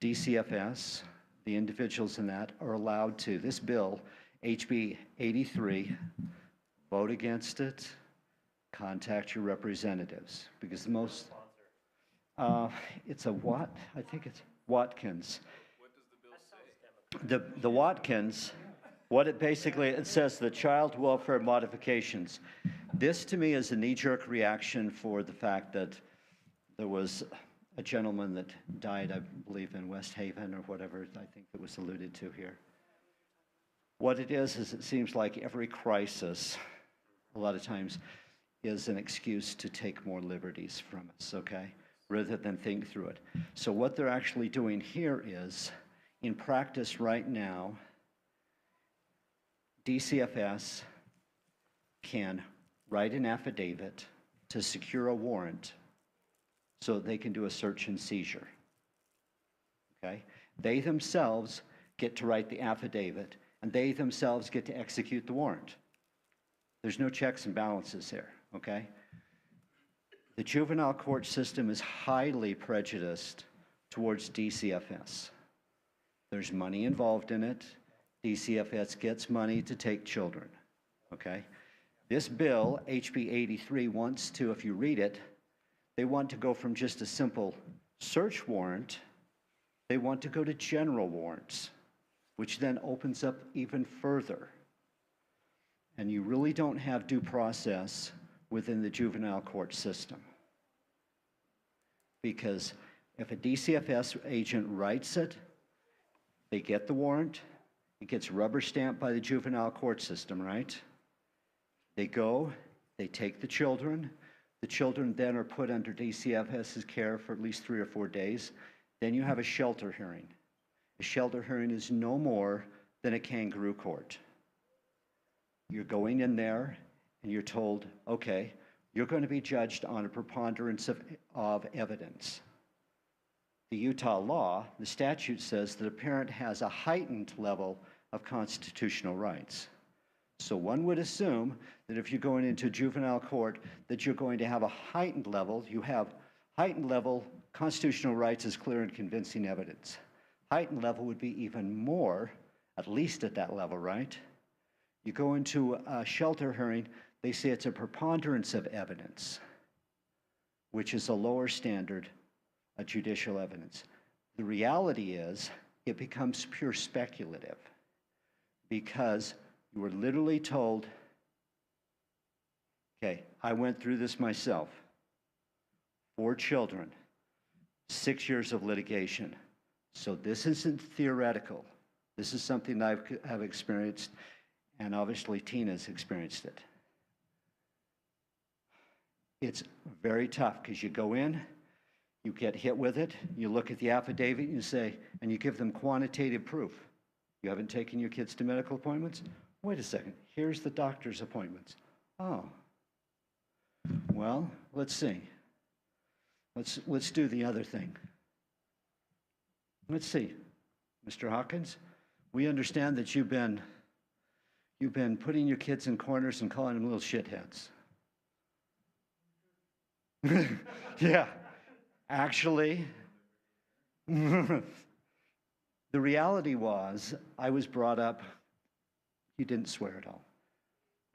DCFS, the individuals in that are allowed to, this bill, HB 83, vote against it, contact your representatives, because the most, it's a what? I think it's Watkins. What does the bill say? The Watkins, what it basically, it says the child welfare modifications. This to me is a knee-jerk reaction for the fact that there was a gentleman that died, I believe, in West Haven or whatever, I think it was alluded to here. What it is it seems like every crisis, a lot of times, is an excuse to take more liberties from us, okay? Rather than think through it. So what they're actually doing here is, in practice right now, DCFS can write an affidavit to secure a warrant so they can do a search and seizure, okay? They themselves get to write the affidavit, and they themselves get to execute the warrant. There's no checks and balances here, okay? The juvenile court system is highly prejudiced towards DCFS. There's money involved in it. DCFS gets money to take children, okay? This bill, HB 83, wants to, if you read it, they want to go from just a simple search warrant, they want to go to general warrants, which then opens up even further. And you really don't have due process within the juvenile court system. Because if a DCFS agent writes it, they get the warrant, it gets rubber stamped by the juvenile court system, right? They go, they take the children then are put under DCFS's care for at least 3 or 4 days. Then you have a shelter hearing. A shelter hearing is no more than a kangaroo court. You're going in there and you're told, okay, you're going to be judged on a preponderance of evidence. The Utah law, the statute says that a parent has a heightened level of constitutional rights. So one would assume that if you're going into juvenile court, that you're going to have a heightened level. You have heightened level constitutional rights as clear and convincing evidence. Heightened level would be even more, at least at that level, right? You go into a shelter hearing, they say it's a preponderance of evidence, which is a lower standard of judicial evidence. The reality is it becomes pure speculative because you were literally told, okay, I went through this myself. 4 children, 6 years of litigation. So this isn't theoretical. This is something I have experienced, and obviously Tina's experienced it. It's very tough because you go in, you get hit with it, you look at the affidavit, and you say, and you give them quantitative proof. You haven't taken your kids to medical appointments? Wait a second, here's the doctor's appointments. Oh, well, let's see. Let's do the other thing. Let's see, Mr. Hawkins, we understand that you've been putting your kids in corners and calling them little shitheads. Yeah, actually, the reality was I was brought up, you didn't swear at all.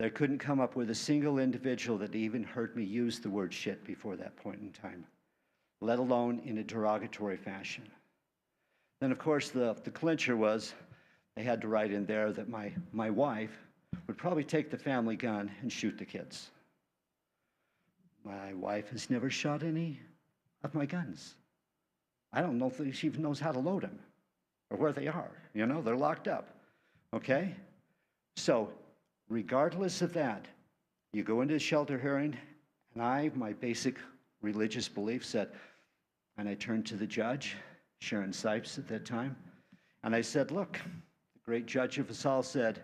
I couldn't come up with a single individual that even heard me use the word shit before that point in time, let alone in a derogatory fashion. Then, of course, the clincher was they had to write in there that my wife would probably take the family gun and shoot the kids. My wife has never shot any of my guns. I don't know if she even knows how to load them or where they are. You know, they're locked up. Okay? So, regardless of that, you go into a shelter hearing, and my basic religious belief said, and I turned to the judge, Sharon Sipes at that time, and I said, look, the great judge of us all said,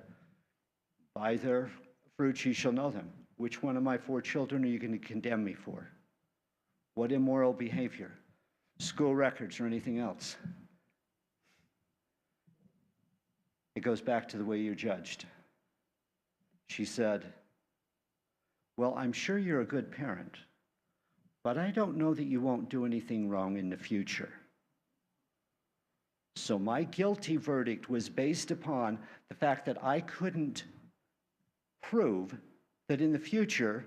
by their fruits ye shall know them. Which one of my 4 children are you going to condemn me for? What immoral behavior? School records or anything else? It goes back to the way you're judged. She said, well, I'm sure you're a good parent, but I don't know that you won't do anything wrong in the future. So my guilty verdict was based upon the fact that I couldn't prove that in the future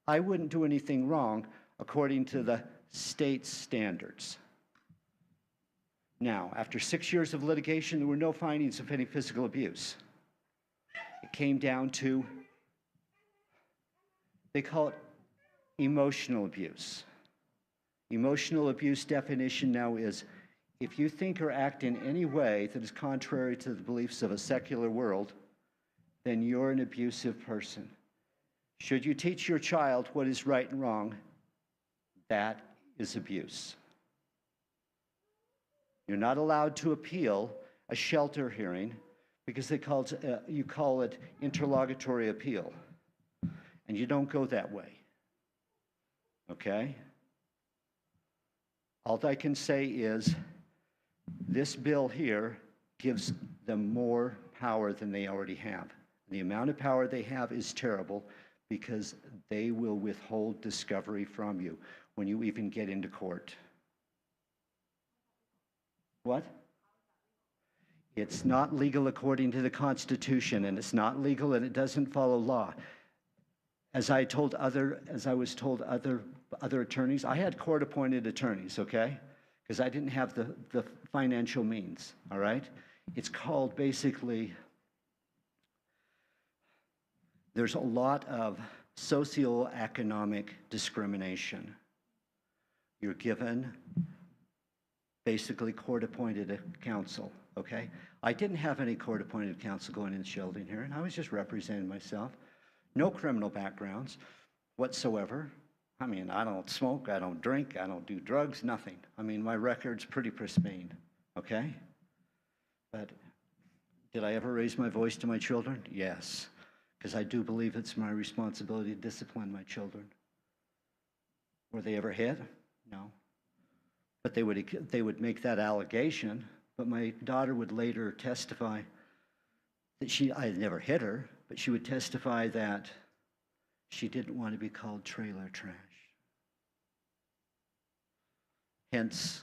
I wouldn't do anything wrong according to the state's standards. Now, after 6 years of litigation, there were no findings of any physical abuse. It came down to, they call it emotional abuse. Emotional abuse definition now is, if you think or act in any way that is contrary to the beliefs of a secular world, then you're an abusive person. Should you teach your child what is right and wrong, that is abuse. You're not allowed to appeal a shelter hearing because you call it interlocutory appeal. And you don't go that way. Okay? All I can say is this bill here gives them more power than they already have. The amount of power they have is terrible because they will withhold discovery from you when you even get into court. What? It's not legal according to the Constitution, and it's not legal, and it doesn't follow law. As I was told other attorneys, I had court-appointed attorneys, okay? Because I didn't have the financial means, all right? It's called basically, there's a lot of socioeconomic discrimination. You're given basically court-appointed counsel, okay? I didn't have any court-appointed counsel going in the shelter hearing. I was just representing myself. No criminal backgrounds whatsoever. I mean, I don't smoke, I don't drink, I don't do drugs, nothing. I mean, my record's pretty pristine, okay? But did I ever raise my voice to my children? Yes, because I do believe it's my responsibility to discipline my children. Were they ever hit? No. But they would make that allegation, but my daughter would later testify that I had never hit her, but she would testify that she didn't want to be called trailer trash. Hence,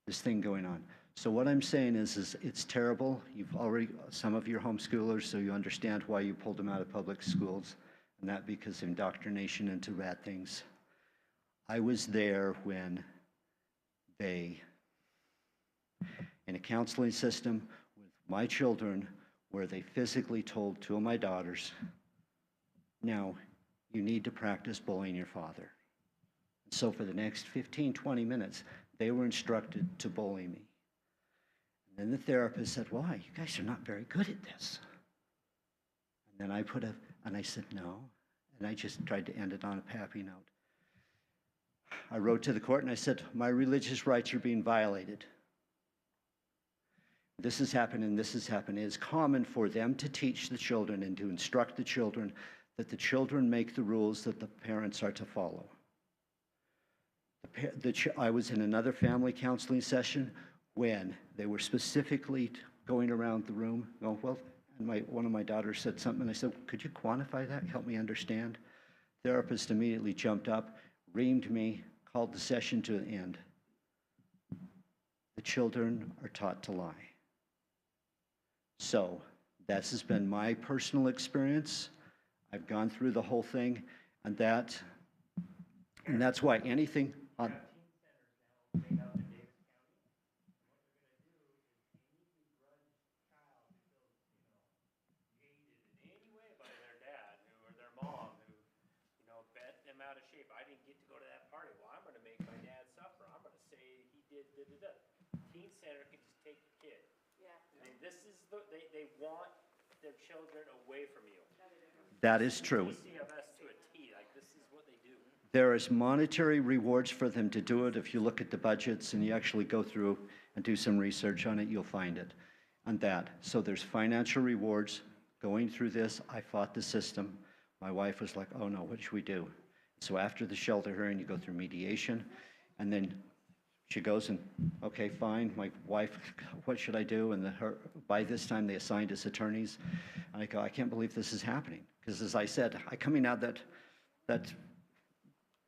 this thing going on. So what I'm saying is it's terrible. You've already, some of your homeschoolers, so you understand why you pulled them out of public schools, and that because of indoctrination into bad things. I was there when they, in a counseling system with my children, where they physically told two of my daughters, now, you need to practice bullying your father. So for the next 15, 20 minutes, they were instructed to bully me. And then the therapist said, why? You guys are not very good at this. And then I said, no. And I just tried to end it on a happy note. I wrote to the court and I said, my religious rights are being violated. This has happened and this has happened. It is common for them to teach the children and to instruct the children that the children make the rules that the parents are to follow. I was in another family counseling session when they were specifically going around the room, going, well, and one of my daughters said something, and I said, could you quantify that? Help me understand. Therapist immediately jumped up, reamed me, called the session to an end. The children are taught to lie. So this has been my personal experience. I've gone through the whole thing, and that's why anything on. Out of shape. I didn't get to go to that party. Well, I'm going to make my dad suffer. I'm going to say he did da. Teen center can just take the kid. Yeah. I mean, this is they want their children away from you. That is true. DCFS to a T. Like, this is what they do. There is monetary rewards for them to do it. If you look at the budgets and you actually go through and do some research on it, you'll find it on that. So there's financial rewards going through this. I fought the system. My wife was like, oh no, what should we do? So after the shelter hearing, you go through mediation, and then she goes and, okay, fine, my wife, what should I do? And by this time, they assigned us attorneys. And I go, I can't believe this is happening. Because as I said, coming out that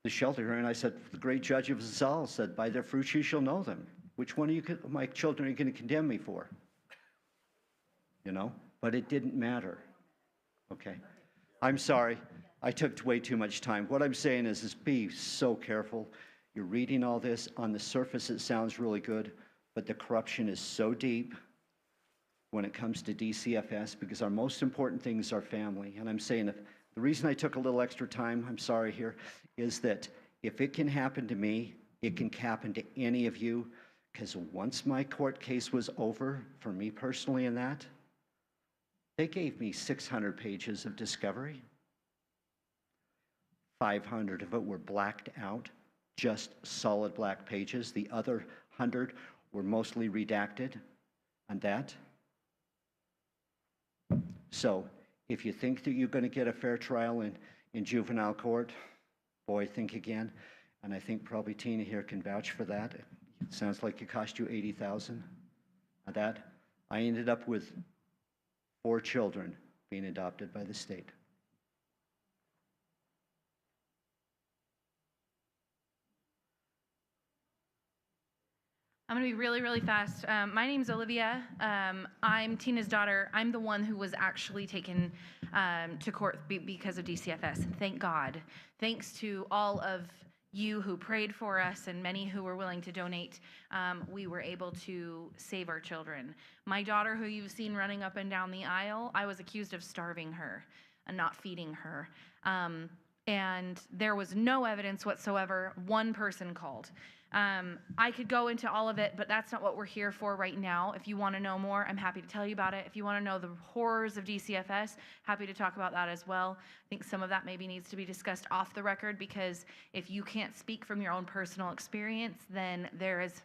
the shelter hearing, I said, the great judge of us all said, by their fruits you shall know them. Which one of my children are you going to condemn me for? You know, but it didn't matter. Okay, I'm sorry. I took way too much time. What I'm saying is be so careful. You're reading all this. On the surface, it sounds really good, but the corruption is so deep when it comes to DCFS because our most important thing is our family. And I'm saying the reason I took a little extra time, I'm sorry here, is that if it can happen to me, it can happen to any of you, because once my court case was over, for me personally in that, they gave me 600 pages of discovery. 500 of it were blacked out, just solid black pages. The other 100 were mostly redacted on that. So if you think that you're going to get a fair trial in juvenile court, boy, think again. And I think probably Tina here can vouch for that. It sounds like it cost you $80,000 on that. I ended up with 4 children being adopted by the state. I'm going to be really, really fast. My name's Olivia. I'm Tina's daughter. I'm the one who was actually taken to court because of DCFS. Thank God. Thanks to all of you who prayed for us and many who were willing to donate, we were able to save our children. My daughter, who you've seen running up and down the aisle, I was accused of starving her and not feeding her. And there was no evidence whatsoever. One person called. I could go into all of it, but that's not what we're here for right now. If you want to know more, I'm happy to tell you about it. If you want to know the horrors of DCFS, happy to talk about that as well. I think some of that maybe needs to be discussed off the record, because if you can't speak from your own personal experience, then there is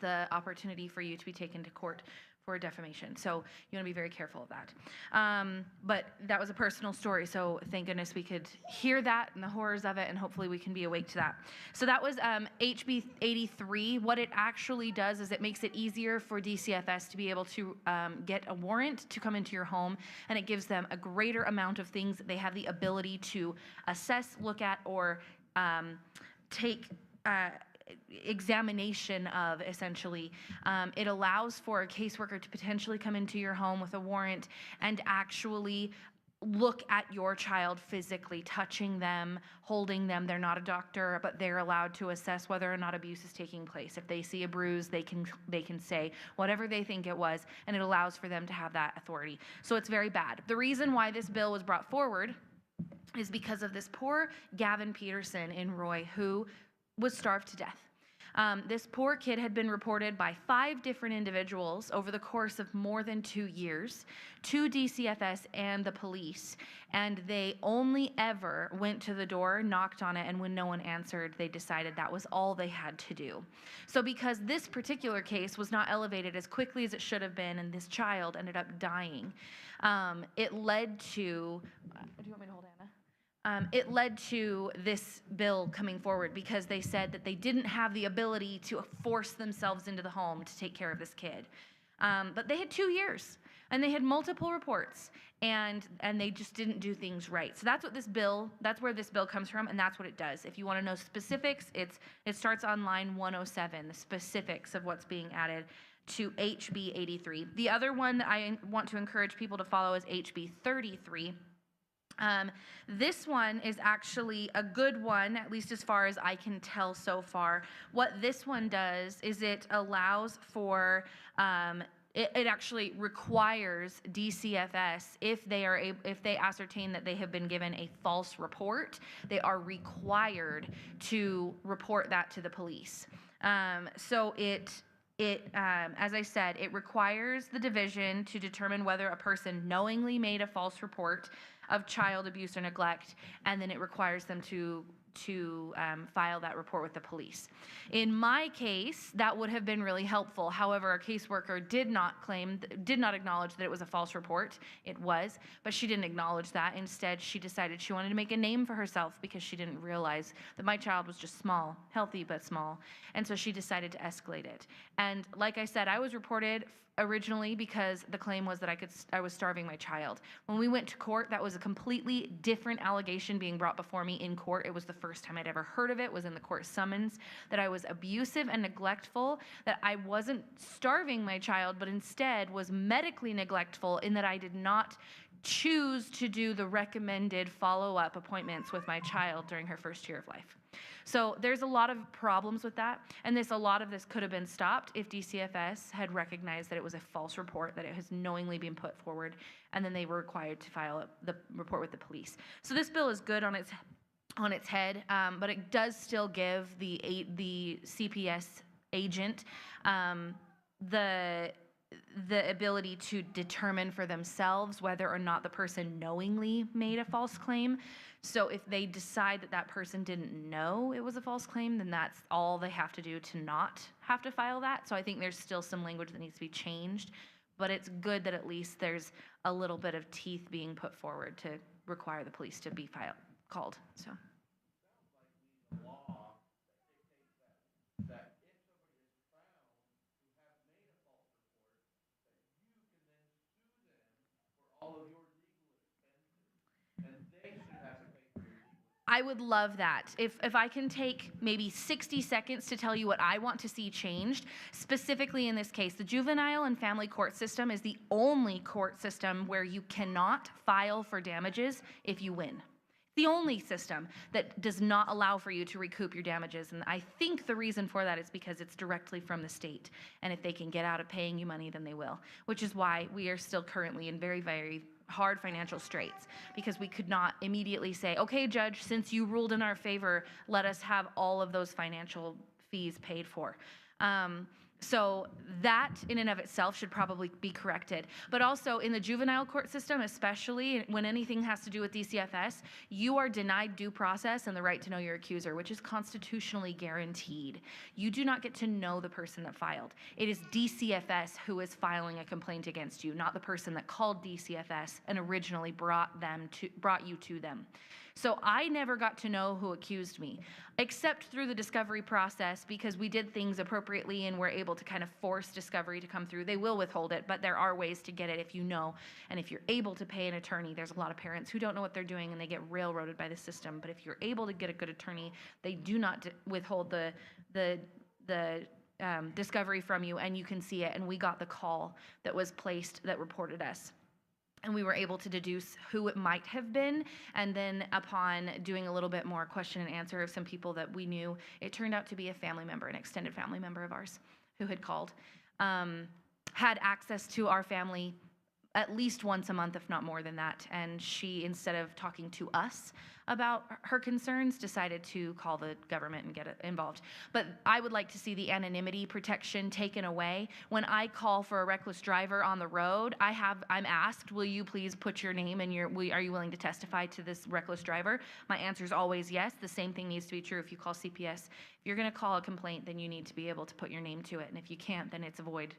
the opportunity for you to be taken to court for defamation. So you want to be very careful of that. But that was a personal story, so thank goodness we could hear that and the horrors of it, and hopefully we can be awake to that. So that was HB 83. What it actually does is it makes it easier for DCFS to be able to get a warrant to come into your home, and it gives them a greater amount of things that they have the ability to assess, look at, or take examination of, essentially. It allows for a caseworker to potentially come into your home with a warrant and actually look at your child physically, touching them, holding them. They're not a doctor, but they're allowed to assess whether or not abuse is taking place. If they see a bruise, they can say whatever they think it was, and it allows for them to have that authority. So it's very bad. The reason why this bill was brought forward is because of this poor Gavin Peterson in Roy, who was starved to death. This poor kid had been reported by 5 different individuals over the course of more than 2 years to DCFS and the police, and they only ever went to the door, knocked on it, and when no one answered, they decided that was all they had to do. So because this particular case was not elevated as quickly as it should have been, and this child ended up dying, it led to, do you want me to hold Anna? It led to this bill coming forward because they said that they didn't have the ability to force themselves into the home to take care of this kid. But they had 2 years, and they had multiple reports, and they just didn't do things right. So that's where this bill comes from, and that's what it does. If you want to know specifics, it starts on line 107, the specifics of what's being added to HB 83. The other one that I want to encourage people to follow is HB 33. This one is actually a good one, at least as far as I can tell so far. What this one does is it allows for, it actually requires DCFS, if they ascertain that they have been given a false report, they are required to report that to the police. So as I said, it requires the division to determine whether a person knowingly made a false report of child abuse or neglect, and then it requires them to file that report with the police. In my case, that would have been really helpful. However, a caseworker did not acknowledge that it was a false report. It was, but she didn't acknowledge that. Instead, she decided she wanted to make a name for herself because she didn't realize that my child was just small, healthy but small, and so she decided to escalate it. And like I said, I was reported originally because the claim was that I was starving my child. When we went to court, that was a completely different allegation being brought before me in court. It was the first time I'd ever heard of it, was in the court summons, that I was abusive and neglectful, that I wasn't starving my child, but instead was medically neglectful in that I did not choose to do the recommended follow-up appointments with my child during her first year of life. So there's a lot of problems with that, and a lot of this could have been stopped if DCFS had recognized that it was a false report, that it has knowingly been put forward, and then they were required to file the report with the police. So this bill is good on its head, but it does still give the CPS agent the ability to determine for themselves whether or not the person knowingly made a false claim. So if they decide that that person didn't know it was a false claim, then that's all they have to do to not have to file that. So I think there's still some language that needs to be changed, but it's good that at least there's a little bit of teeth being put forward to require the police to be called. So. I would love that. If I can take maybe 60 seconds to tell you what I want to see changed, specifically in this case, the juvenile and family court system is the only court system where you cannot file for damages if you win. The only system that does not allow for you to recoup your damages. And I think the reason for that is because it's directly from the state. And if they can get out of paying you money, then they will. Which is why we are still currently in very, very hard financial straits, because we could not immediately say, okay, judge, since you ruled in our favor, let us have all of those financial fees paid for. So that in and of itself should probably be corrected. But also in the juvenile court system, especially when anything has to do with DCFS, you are denied due process and the right to know your accuser, which is constitutionally guaranteed. You do not get to know the person that filed. It is DCFS who is filing a complaint against you, not the person that called DCFS and originally brought you to them. So I never got to know who accused me, except through the discovery process, because we did things appropriately and were able to kind of force discovery to come through. They will withhold it, but there are ways to get it if you know. And if you're able to pay an attorney, there's a lot of parents who don't know what they're doing and they get railroaded by the system. But if you're able to get a good attorney, they do not withhold the discovery from you, and you can see it. And we got the call that was placed that reported us. And we were able to deduce who it might have been. And then upon doing a little bit more question and answer of some people that we knew, it turned out to be a family member, an extended family member of ours who had called, had access to our family at least once a month, if not more than that. And she, instead of talking to us about her concerns, decided to call the government and get involved. But I would like to see the anonymity protection taken away. When I call for a reckless driver on the road, I'm asked, will you please put your name and are you willing to testify to this reckless driver? My answer is always yes. The same thing needs to be true if you call CPS. If you're going to call a complaint, then you need to be able to put your name to it. And if you can't, then it's a void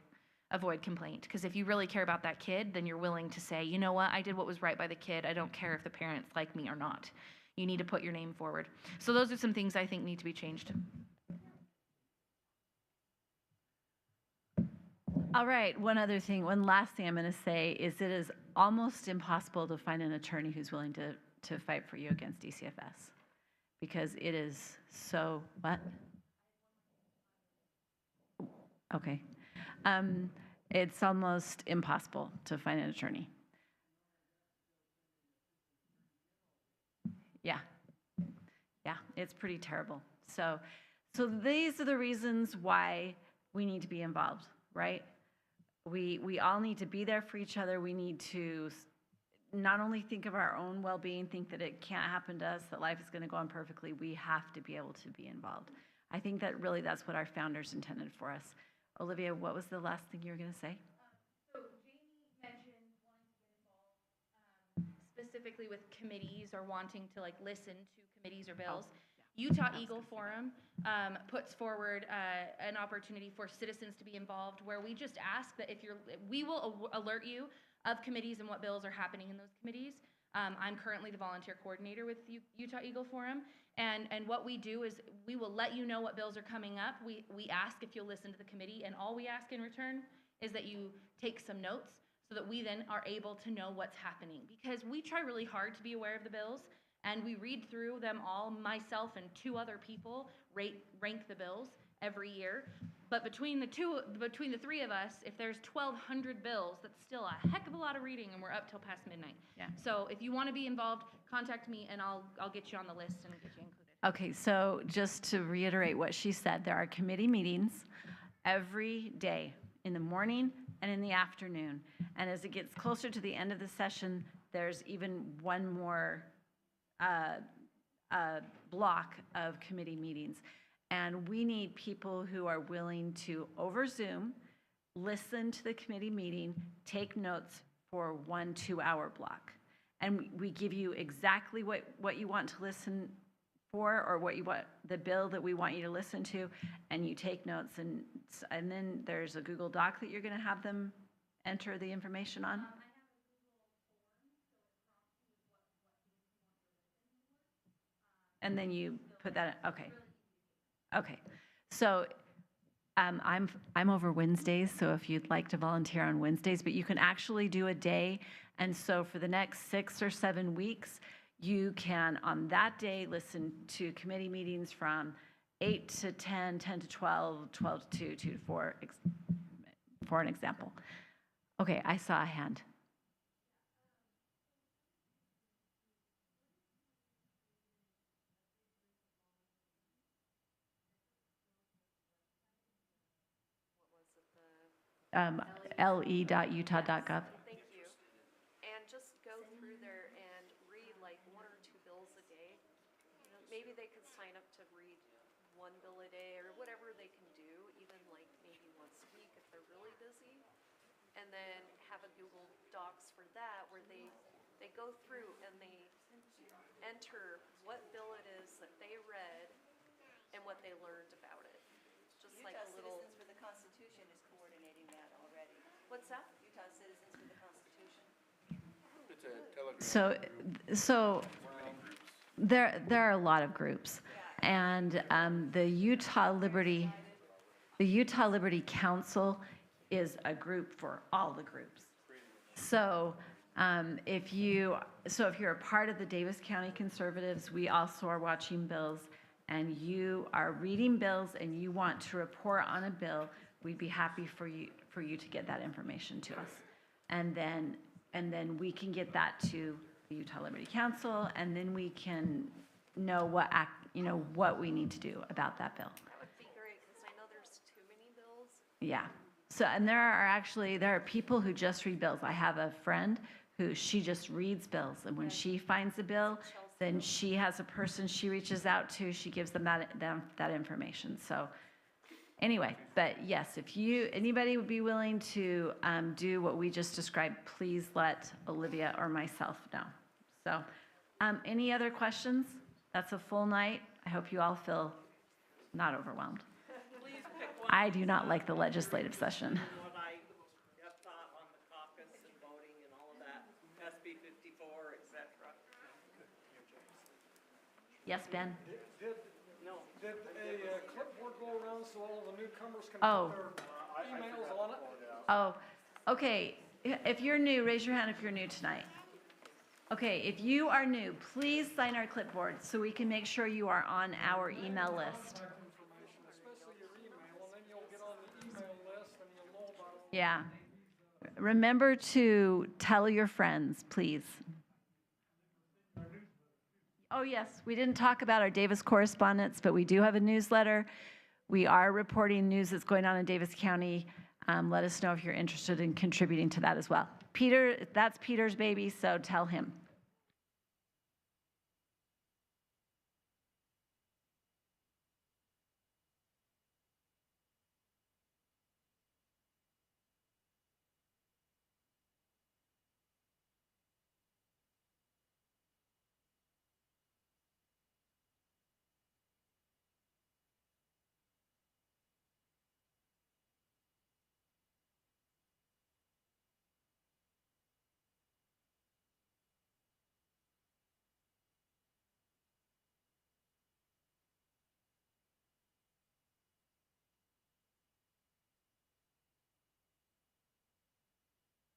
complaint. Because if you really care about that kid, then you're willing to say, you know what, I did what was right by the kid. I don't care if the parents like me or not. You need to put your name forward. So those are some things I think need to be changed. All right, one last thing I'm going to say is it is almost impossible to find an attorney who's willing to fight for you against DCFS. Because it is so, what? Okay. It's almost impossible to find an attorney. Yeah, it's pretty terrible. So these are the reasons why we need to be involved, right? We all need to be there for each other. We need to not only think of our own well-being, think that it can't happen to us, that life is going to go on perfectly. We have to be able to be involved. I think that really that's what our founders intended for us. Olivia, what was the last thing you were going to say? So Jamie mentioned wanting to get involved specifically with committees or wanting to listen to committees or bills. Utah Eagle Forum puts forward an opportunity for citizens to be involved, where we just ask that we will alert you of committees and what bills are happening in those committees. I'm currently the volunteer coordinator with Utah Eagle Forum, and what we do is we will let you know what bills are coming up. We ask if you'll listen to the committee, and all we ask in return is that you take some notes so that we then are able to know what's happening. Because we try really hard to be aware of the bills, and we read through them all. Myself and two other people rank the bills every year. But between the three of us, if there's 1,200 bills, that's still a heck of a lot of reading, and we're up till past midnight. Yeah. So if you want to be involved, contact me, and I'll get you on the list and get you included. Okay, so just to reiterate what she said, there are committee meetings every day, in the morning and in the afternoon. And as it gets closer to the end of the session, there's even one more block of committee meetings. And we need people who are willing to, over Zoom, listen to the committee meeting, take notes for 1 2-hour block. And we give you exactly what you want to listen for, or what you want, the bill that we want you to listen to, and you take notes. And then there's a Google Doc that you're going to have them enter the information on. And then you put that, okay. So I'm over Wednesdays, so if you'd like to volunteer on Wednesdays, but you can actually do a day. And so for the next 6 or 7 weeks, you can, on that day, listen to committee meetings from 8 to 10, 10 to 12, 12 to 2, 2 to 4, for an example. Okay, I saw a hand. le.utah.gov. Thank you. And just go through there and read like 1 or 2 bills a day. You know, maybe they could sign up to read 1 bill a day or whatever they can do, even like have a Google Docs for that where they go through and they enter what bill it is that they read and what they learned about it. Just like a little. Citizens for the Constitution is coordinating that already. What's that? Utah Citizens for the Constitution. It's a Telegram. So there are a lot of groups, and the Utah Liberty Council is a group for all the groups. So if you're a part of the Davis County Conservatives, we also are watching bills, and you are reading bills and you want to report on a bill, we'd be happy for you to get that information to us. And then we can get that to the Utah Liberty Council, and then we can know what we need to do about that bill. That would be great, because I know there's too many bills. Yeah. So, and there are people who just read bills. I have a friend who she just reads bills, and when she finds a bill, then she has a person she reaches out to, she gives them that information. So anyway, but yes, if anybody would be willing to do what we just described, please let Olivia or myself know. So any other questions? That's a full night. I hope you all feel not overwhelmed. Please pick one. I do not like the legislative session. What I have thought on the caucus and voting and all of that, SB 54, et cetera. Yes, Ben? Did No. a clipboard go around so all of the newcomers can Oh. put their emails on it? Oh, okay. If you're new, raise your hand if you're new tonight. Okay, if you are new, please sign our clipboard so we can make sure you are on our email list. Especially your email, and then you'll get on the email list and you'll know about it. Yeah. Remember to tell your friends, please. Oh, yes, we didn't talk about our Davis correspondence, but we do have a newsletter. We are reporting news that's going on in Davis County. Let us know if you're interested in contributing to that as well. Peter, that's Peter's baby, so tell him.